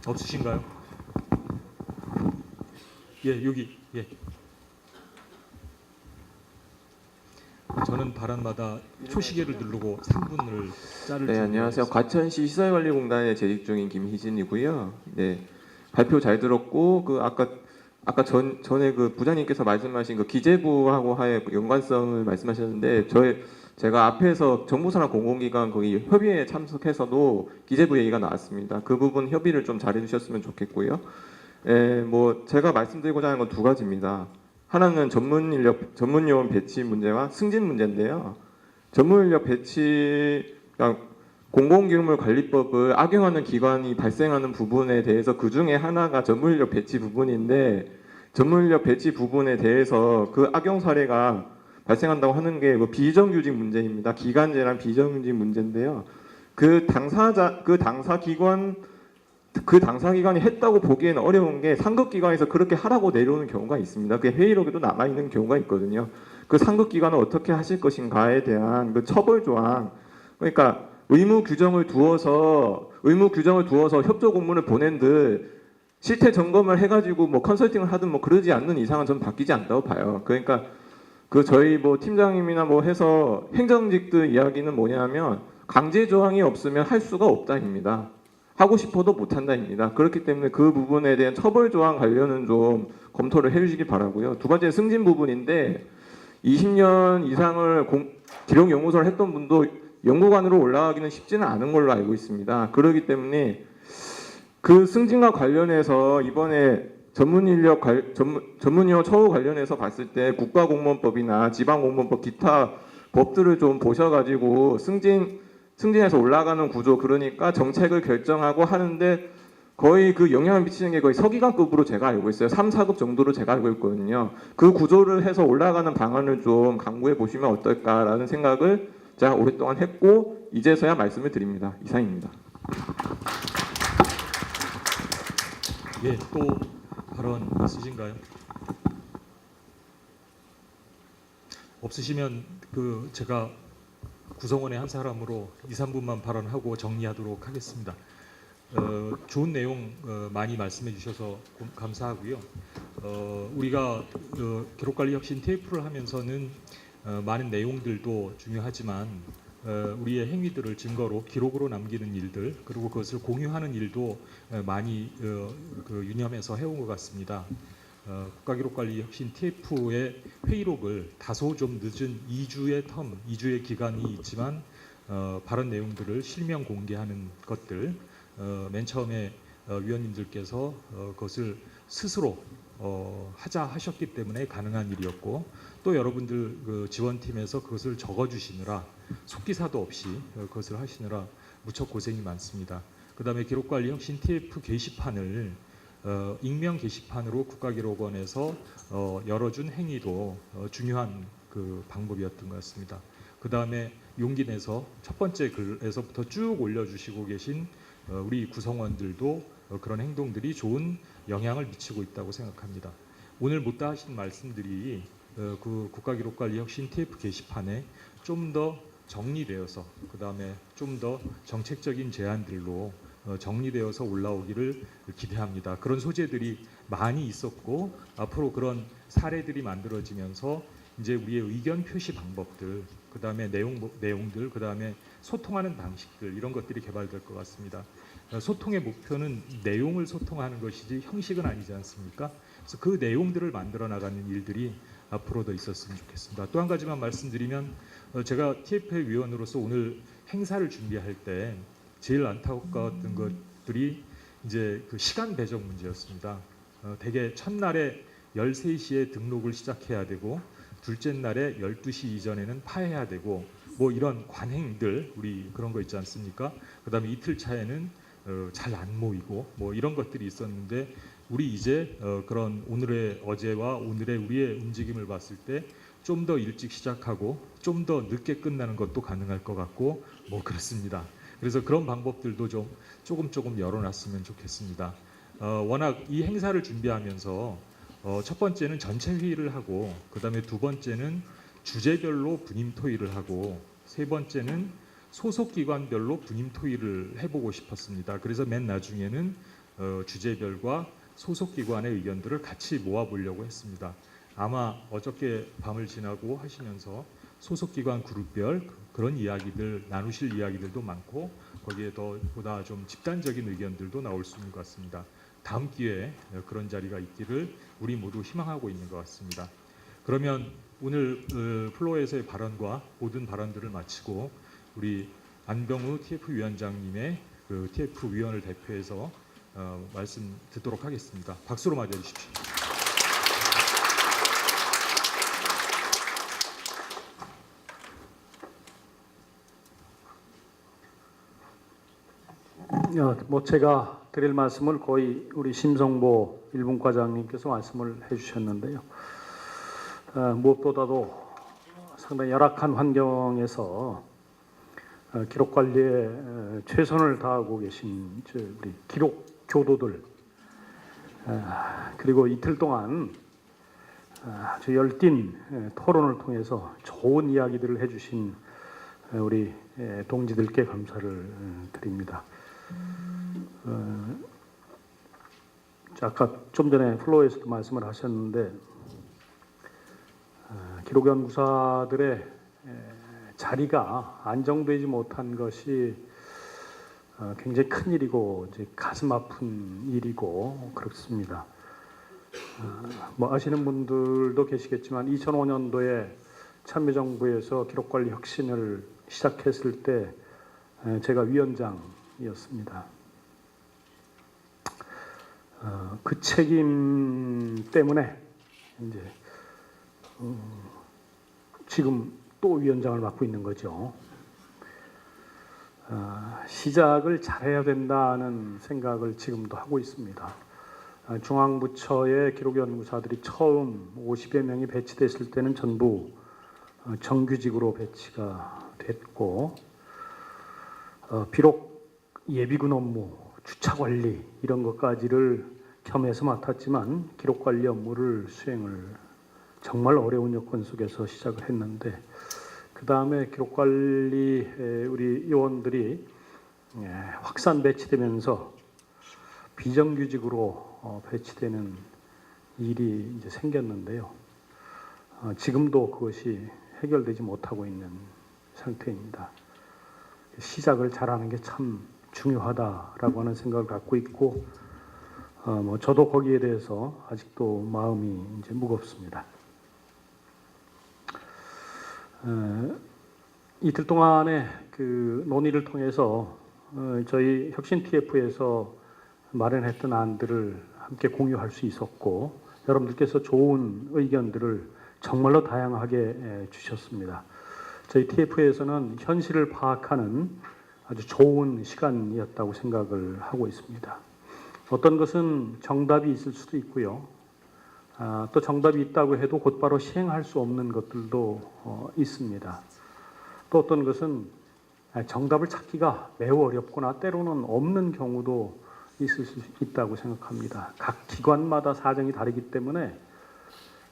없으신가요? 예, 여기. 예. 저는 발언마다 초시계를 누르고 3분을 자를 네, 안녕하세요. 과천시 시설관리공단에 재직 중인 김희진이고요. 네, 발표 잘 들었고 그 아까 전에 그 부장님께서 말씀하신 그 기재부하고의 연관성을 말씀하셨는데 제가 앞에서 정부산하 공공기관 거기 협의회에 참석해서도 기재부 얘기가 나왔습니다. 그 부분 협의를 좀 잘해주셨으면 좋겠고요. 뭐 제가 말씀드리고자 하는 건 두 가지입니다. 하나는 전문 요원 배치 문제와 승진 문제인데요. 전문 인력 배치, 그러니까 공공기록물 관리법을 악용하는 기관이 발생하는 부분에 대해서 그 중에 하나가 전문 인력 배치 부분인데 전문 인력 배치 부분에 대해서 그 악용 사례가 발생한다고 하는 게 뭐 비정규직 문제입니다. 기간제란 비정규직 문제인데요. 그 당사 기관이 했다고 보기에는 어려운 게 상급 기관에서 그렇게 하라고 내려오는 경우가 있습니다. 그게 회의록에도 남아 있는 경우가 있거든요. 그 상급 기관은 어떻게 하실 것인가에 대한 그 처벌 조항, 그러니까 의무 규정을 두어서 협조 공문을 보낸 듯 실태 점검을 해가지고 뭐 컨설팅을 하든 뭐 그러지 않는 이상은 저는 바뀌지 않다고 봐요. 그러니까 그 저희 뭐 팀장님이나 뭐 해서 행정직들 이야기는 뭐냐면 강제 조항이 없으면 할 수가 없다입니다. 하고 싶어도 못한다입니다. 그렇기 때문에 그 부분에 대한 처벌 조항 관련은 좀 검토를 해주시기 바라고요. 두 번째 승진 부분인데 20년 이상을 기록연구소를 했던 분도 연구관으로 올라가기는 쉽지는 않은 걸로 알고 있습니다. 그렇기 때문에 그 승진과 관련해서 이번에 전문요원 처우 관련해서 봤을 때 국가공무원법이나 지방공무원법 기타 법들을 좀 보셔가지고 승진해서 올라가는 구조, 그러니까 정책을 결정하고 하는데 거의 그 영향을 미치는 게 거의 서기관급으로 제가 알고 있어요. 3, 4급 정도로 제가 알고 있거든요. 그 구조를 해서 올라가는 방안을 좀 강구해 보시면 어떨까라는 생각을 제가 오랫동안 했고 이제서야 말씀을 드립니다. 이상입니다. 예, 또 발언 있으신가요? 없으시면 그 제가 구성원의 한 사람으로 2, 3분만 발언하고 정리하도록 하겠습니다. 좋은 내용 많이 말씀해 주셔서 감사하고요. 우리가 기록관리 혁신 TF를 하면서는 많은 내용들도 중요하지만 우리의 행위들을 증거로 기록으로 남기는 일들 그리고 그것을 공유하는 일도 많이 유념해서 해온 것 같습니다. 국가기록관리 혁신 TF의 회의록을 다소 좀 늦은 2주의 기간이 있지만 발언 내용들을 실명 공개하는 것들 맨 처음에 위원님들께서 그것을 스스로 하자 하셨기 때문에 가능한 일이었고 또 여러분들 그 지원팀에서 그것을 적어주시느라 속기사도 없이 그것을 하시느라 무척 고생이 많습니다. 그다음에 기록관리혁신 TF 게시판을 익명 게시판으로 국가기록원에서 열어준 행위도 중요한 그 방법이었던 것 같습니다. 그다음에 용기 내서 첫 번째 글에서부터 쭉 올려주시고 계신 우리 구성원들도 그런 행동들이 좋은 영향을 미치고 있다고 생각합니다. 오늘 못다 하신 말씀들이 그 국가기록관리혁신 TF 게시판에 좀 더 정리되어서 그다음에 좀 더 정책적인 제안들로 정리되어서 올라오기를 기대합니다. 그런 소재들이 많이 있었고 앞으로 그런 사례들이 만들어지면서 이제 우리의 의견 표시 방법들, 그다음에 내용들, 그다음에 소통하는 방식들 이런 것들이 개발될 것 같습니다. 소통의 목표는 내용을 소통하는 것이지 형식은 아니지 않습니까? 그래서 그 내용들을 만들어 나가는 일들이 앞으로 더 있었으면 좋겠습니다. 또 한 가지만 말씀드리면 제가 TF회 위원으로서 오늘 행사를 준비할 때 제일 안타까웠던 것들이 이제 그 시간 배정 문제였습니다. 대개 첫날에 13시에 등록을 시작해야 되고 둘째 날에 12시 이전에는 파해야 되고 뭐 이런 관행들 우리 그런 거 있지 않습니까? 그다음에 이틀 차에는 잘 안 모이고 뭐 이런 것들이 있었는데 우리 이제 그런 어제와 오늘의 우리의 움직임을 봤을 때 좀 더 일찍 시작하고 좀 더 늦게 끝나는 것도 가능할 것 같고 뭐 그렇습니다. 그래서 그런 방법들도 좀 조금 열어놨으면 좋겠습니다. 워낙 이 행사를 준비하면서 첫 번째는 전체 회의를 하고 그다음에 두 번째는 주제별로 분임 토의를 하고 세 번째는 소속 기관별로 분임 토의를 해보고 싶었습니다. 그래서 맨 나중에는 주제별과 소속 기관의 의견들을 같이 모아보려고 했습니다. 아마 어저께 밤을 지나고 하시면서 소속 기관 그룹별 그런 이야기들 나누실 이야기들도 많고 거기에 보다 좀 집단적인 의견들도 나올 수 있는 것 같습니다. 다음 기회에 그런 자리가 있기를 우리 모두 희망하고 있는 것 같습니다. 그러면 오늘 플로어에서의 발언과 모든 발언들을 마치고 우리 안병우 TF 위원장님의 그 TF 위원을 대표해서 말씀 듣도록 하겠습니다. 박수로 맞이해주십시오. 뭐 제가 드릴 말씀을 거의 우리 심성보 일분과장님께서 말씀을 해주셨는데요. 무엇보다도 상당히 열악한 환경에서 기록 관리에 최선을 다하고 계신 우리 기록 교도들 그리고 이틀 동안 아주 열띤 토론을 통해서 좋은 이야기들을 해주신 우리 동지들께 감사를 드립니다. 아까 좀 전에 플로어에서도 말씀을 하셨는데 기록연구사들의 자리가 안정되지 못한 것이 굉장히 큰 일이고 이제 가슴 아픈 일이고 그렇습니다. 뭐 아시는 분들도 계시겠지만 2005년도에 참여정부에서 기록관리 혁신을 시작했을 때 제가 위원장이었습니다. 그 책임 때문에 이제 지금 또 위원장을 맡고 있는 거죠. 시작을 잘해야 된다는 생각을 지금도 하고 있습니다. 중앙부처의 기록연구사들이 처음 50여 명이 배치됐을 때는 전부 정규직으로 배치가 됐고 비록 예비군 업무, 주차관리 이런 것까지를 겸해서 맡았지만 기록관리 업무를 수행을 정말 어려운 여건 속에서 시작을 했는데 그 다음에 기록관리 우리 요원들이 확산 배치되면서 비정규직으로 배치되는 일이 이제 생겼는데요. 지금도 그것이 해결되지 못하고 있는 상태입니다. 시작을 잘하는 게 참 중요하다라고 하는 생각을 갖고 있고, 뭐 저도 거기에 대해서 아직도 마음이 이제 무겁습니다. 이틀 동안의 그 논의를 통해서 저희 혁신 TF에서 마련했던 안들을 함께 공유할 수 있었고, 여러분들께서 좋은 의견들을 정말로 다양하게 주셨습니다. 저희 TF에서는 현실을 파악하는 아주 좋은 시간이었다고 생각을 하고 있습니다. 어떤 것은 정답이 있을 수도 있고요. 또 정답이 있다고 해도 곧바로 시행할 수 없는 것들도 있습니다. 또 어떤 것은 정답을 찾기가 매우 어렵거나 때로는 없는 경우도 있을 수 있다고 생각합니다. 각 기관마다 사정이 다르기 때문에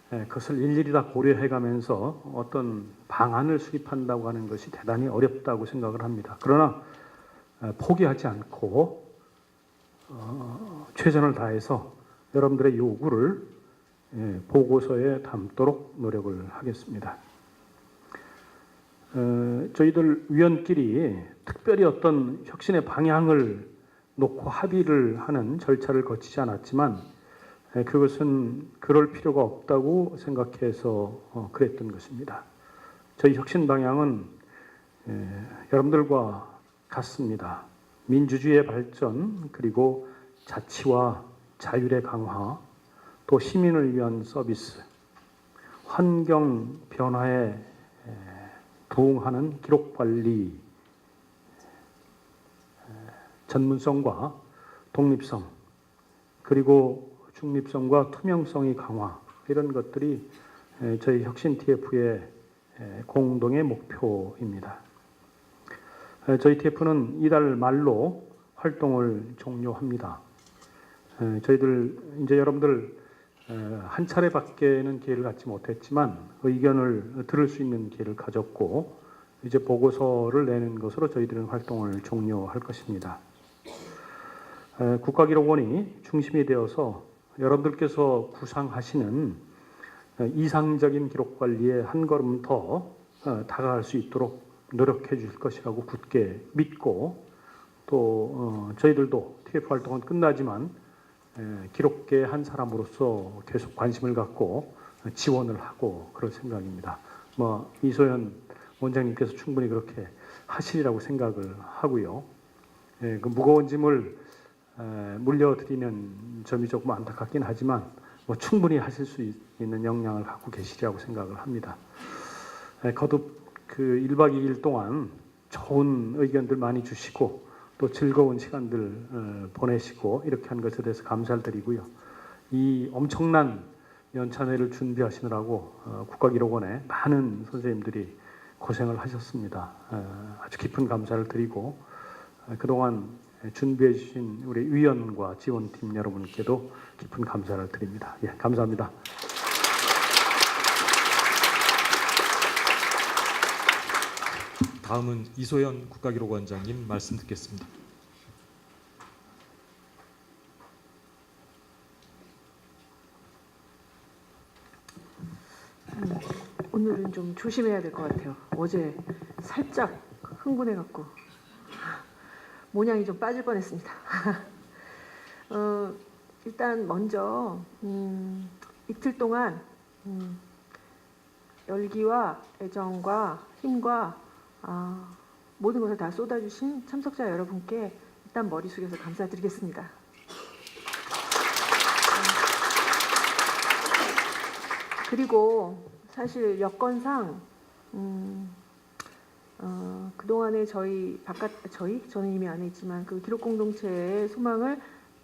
그것을 일일이 다 고려해가면서 어떤 방안을 수립한다고 하는 것이 대단히 어렵다고 생각을 합니다. 그러나 포기하지 않고 최선을 다해서 여러분들의 요구를 보고서에 담도록 노력을 하겠습니다. 저희들 위원끼리 특별히 어떤 혁신의 방향을 놓고 합의를 하는 절차를 거치지 않았지만 그것은 그럴 필요가 없다고 생각해서 그랬던 것입니다. 저희 혁신 방향은 여러분들과 같습니다. 민주주의의 발전, 그리고 자치와 자율의 강화, 또 시민을 위한 서비스, 환경 변화에 부응하는 기록 관리, 전문성과 독립성, 그리고 중립성과 투명성의 강화, 이런 것들이 저희 혁신 TF의 공동의 목표입니다. 저희 TF는 이달 말로 활동을 종료합니다. 저희들 이제 여러분들 한 차례밖에는 기회를 갖지 못했지만 의견을 들을 수 있는 기회를 가졌고 이제 보고서를 내는 것으로 저희들은 활동을 종료할 것입니다. 국가기록원이 중심이 되어서 여러분들께서 구상하시는 이상적인 기록 관리에 한 걸음 더 다가갈 수 있도록 노력해 주실 것이라고 굳게 믿고 또 저희들도 TF 활동은 끝나지만 기록계 한 사람으로서 계속 관심을 갖고 지원을 하고 그럴 생각입니다. 이소연 원장님께서 충분히 그렇게 하시리라고 생각을 하고요. 그 무거운 짐을 물려드리는 점이 조금 안타깝긴 하지만 충분히 하실 수 있는 역량을 갖고 계시리라고 생각을 합니다. 거듭 그 1박 2일 동안 좋은 의견들 많이 주시고 또 즐거운 시간들 보내시고 이렇게 한 것에 대해서 감사를 드리고요. 이 엄청난 연찬회를 준비하시느라고 국가기록원에 많은 선생님들이 고생을 하셨습니다. 아주 깊은 감사를 드리고 그동안 준비해 주신 우리 위원과 지원팀 여러분께도 깊은 감사를 드립니다. 예, 감사합니다. 다음은 이소연 국가기록원장님 말씀 듣겠습니다. 오늘은 좀 조심해야 될 것 같아요. 어제 살짝 흥분해갖고 모양이 좀 빠질 뻔했습니다. 일단 먼저 이틀 동안 열기와 애정과 힘과 모든 것을 다 쏟아주신 참석자 여러분께 일단 머리 숙여서 감사드리겠습니다. 그리고 사실 여건상 그동안에 저는 이미 안 했지만 그 기록 공동체의 소망을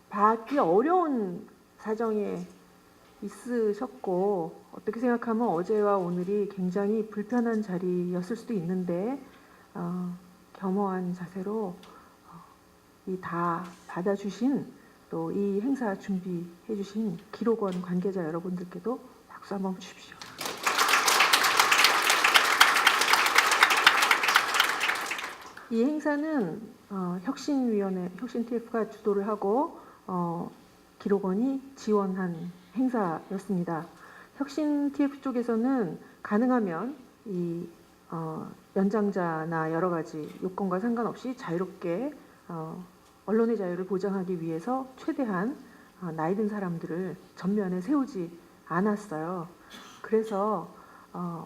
받기 어려운 사정에 있으셨고 어떻게 생각하면 어제와 오늘이 굉장히 불편한 자리였을 수도 있는데 겸허한 자세로 이 다 받아주신 또 이 행사 준비해 주신 기록원 관계자 여러분들께도 박수 한번 주십시오. 이 행사는 혁신위원회, 혁신TF가 주도를 하고 기록원이 지원한 행사였습니다. 혁신TF 쪽에서는 가능하면 이 연장자나 여러 가지 요건과 상관없이 자유롭게 언론의 자유를 보장하기 위해서 최대한 나이 든 사람들을 전면에 세우지 않았어요. 그래서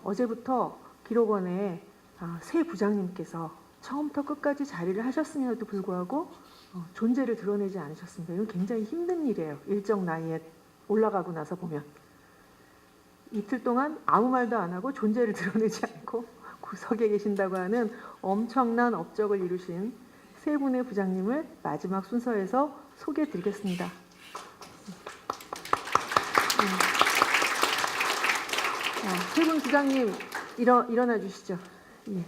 어제부터 기록원의 새 부장님께서 처음부터 끝까지 자리를 하셨음에도 불구하고 존재를 드러내지 않으셨습니다. 이건 굉장히 힘든 일이에요. 일정 나이에 올라가고 나서 보면. 이틀 동안 아무 말도 안 하고 존재를 드러내지 않고 구석에 계신다고 하는 엄청난 업적을 이루신 세 분의 부장님을 마지막 순서에서 소개해 드리겠습니다. 세 분 부장님 일어나 주시죠. 예.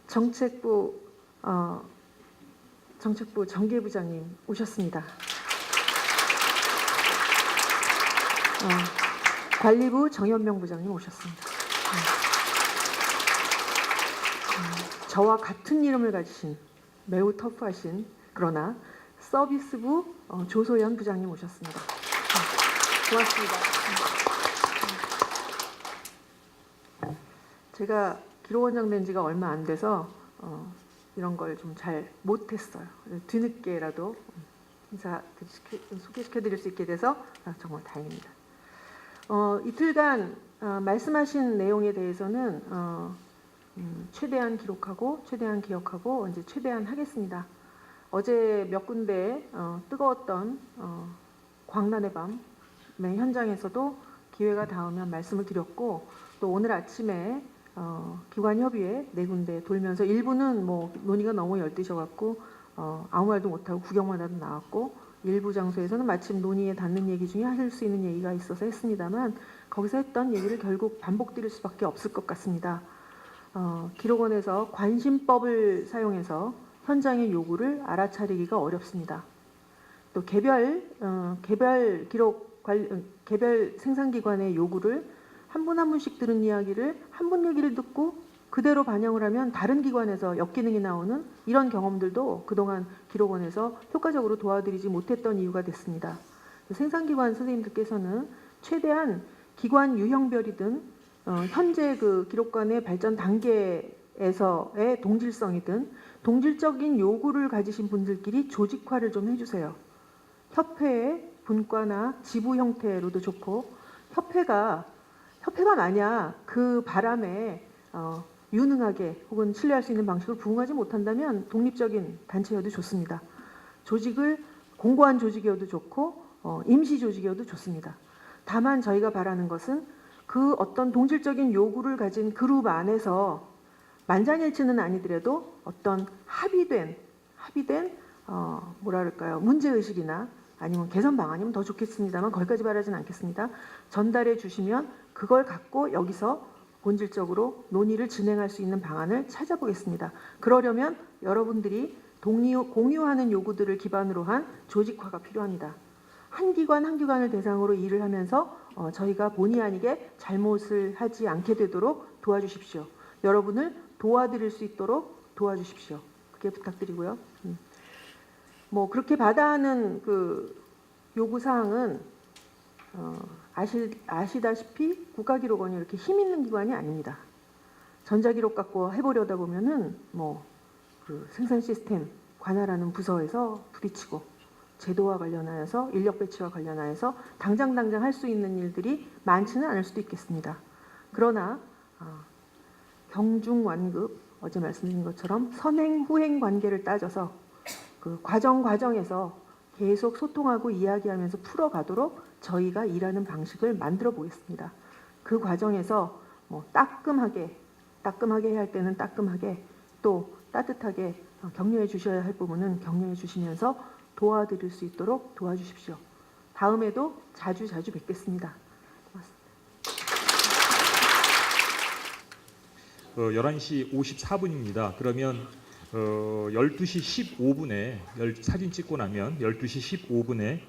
정책부 정계부장님 오셨습니다. 관리부 정현명 부장님 오셨습니다. 저와 같은 이름을 가지신 매우 터프하신 그러나 서비스부 조소연 부장님 오셨습니다. 고맙습니다. 제가 기록원장 된 지가 얼마 안 돼서 이런 걸 좀 잘 못했어요. 뒤늦게라도 소개시켜드릴 수 있게 돼서 정말 다행입니다. 이틀간 말씀하신 내용에 대해서는 최대한 기록하고 최대한 기억하고 이제 최대한 하겠습니다. 어제 몇 군데 뜨거웠던 광란의 밤의 현장에서도 기회가 닿으면 말씀을 드렸고 또 오늘 아침에 기관 협의회 4군데 돌면서 일부는 뭐 논의가 너무 열뜨셔갖고 아무 말도 못하고 구경만 하도 나왔고 일부 장소에서는 마침 논의에 닿는 얘기 중에 하실 수 있는 얘기가 있어서 했습니다만 거기서 했던 얘기를 결국 반복드릴 수밖에 없을 것 같습니다. 기록원에서 관심법을 사용해서 현장의 요구를 알아차리기가 어렵습니다. 또 개별 생산기관의 요구를 한 분 한 분씩 들은 이야기를 한 분 얘기를 듣고 그대로 반영을 하면 다른 기관에서 역기능이 나오는 이런 경험들도 그동안 기록원에서 효과적으로 도와드리지 못했던 이유가 됐습니다. 생산기관 선생님들께서는 최대한 기관 유형별이든 현재 그 기록관의 발전 단계에서의 동질성이든 동질적인 요구를 가지신 분들끼리 조직화를 좀 해주세요. 협회의 분과나 지부 형태로도 좋고 협회가 만약 그 바람에 유능하게 혹은 신뢰할 수 있는 방식으로 부응하지 못한다면 독립적인 단체여도 좋습니다. 조직을 공고한 조직이어도 좋고 임시 조직이어도 좋습니다. 다만 저희가 바라는 것은 그 어떤 동질적인 요구를 가진 그룹 안에서 만장일치는 아니더라도 어떤 합의된 문제의식이나 아니면 개선 방안이면 더 좋겠습니다만 거기까지 바라지는 않겠습니다. 전달해 주시면 그걸 갖고 여기서 본질적으로 논의를 진행할 수 있는 방안을 찾아보겠습니다. 그러려면 여러분들이 공유하는 요구들을 기반으로 한 조직화가 필요합니다. 한 기관을 대상으로 일을 하면서 저희가 본의 아니게 잘못을 하지 않게 되도록 도와주십시오. 여러분을 도와드릴 수 있도록 도와주십시오. 그게 부탁드리고요. 뭐 그렇게 받아하는 그 요구사항은 아시다시피 국가기록원이 이렇게 힘 있는 기관이 아닙니다. 전자기록 갖고 해보려다 보면은 그 생산 시스템 관할하는 부서에서 부딪히고 제도와 관련하여서 인력 배치와 관련하여서 당장 할 수 있는 일들이 많지는 않을 수도 있겠습니다. 그러나 경중완급 어제 말씀드린 것처럼 선행 후행 관계를 따져서 그 과정에서 계속 소통하고 이야기하면서 풀어가도록 저희가 일하는 방식을 만들어 보겠습니다. 그 과정에서 따끔하게 해야 할 때는 따끔하게 또 따뜻하게 격려해 주셔야 할 부분은 격려해 주시면서 도와드릴 수 있도록 도와주십시오. 다음에도 자주 뵙겠습니다. 고맙습니다. 11시 54분입니다. 그러면 12시 15분에 사진 찍고 나면 12시 15분에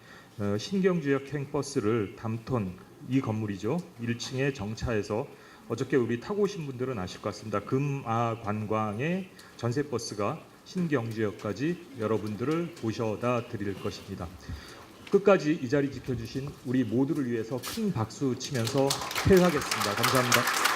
신경주역행 버스를 담톤 이 건물이죠. 1층에 정차해서 어저께 우리 타고 오신 분들은 아실 것 같습니다. 금아관광의 전세버스가 신경주역까지 여러분들을 모셔다 드릴 것입니다. 끝까지 이 자리 지켜주신 우리 모두를 위해서 큰 박수 치면서 퇴하겠습니다. 감사합니다.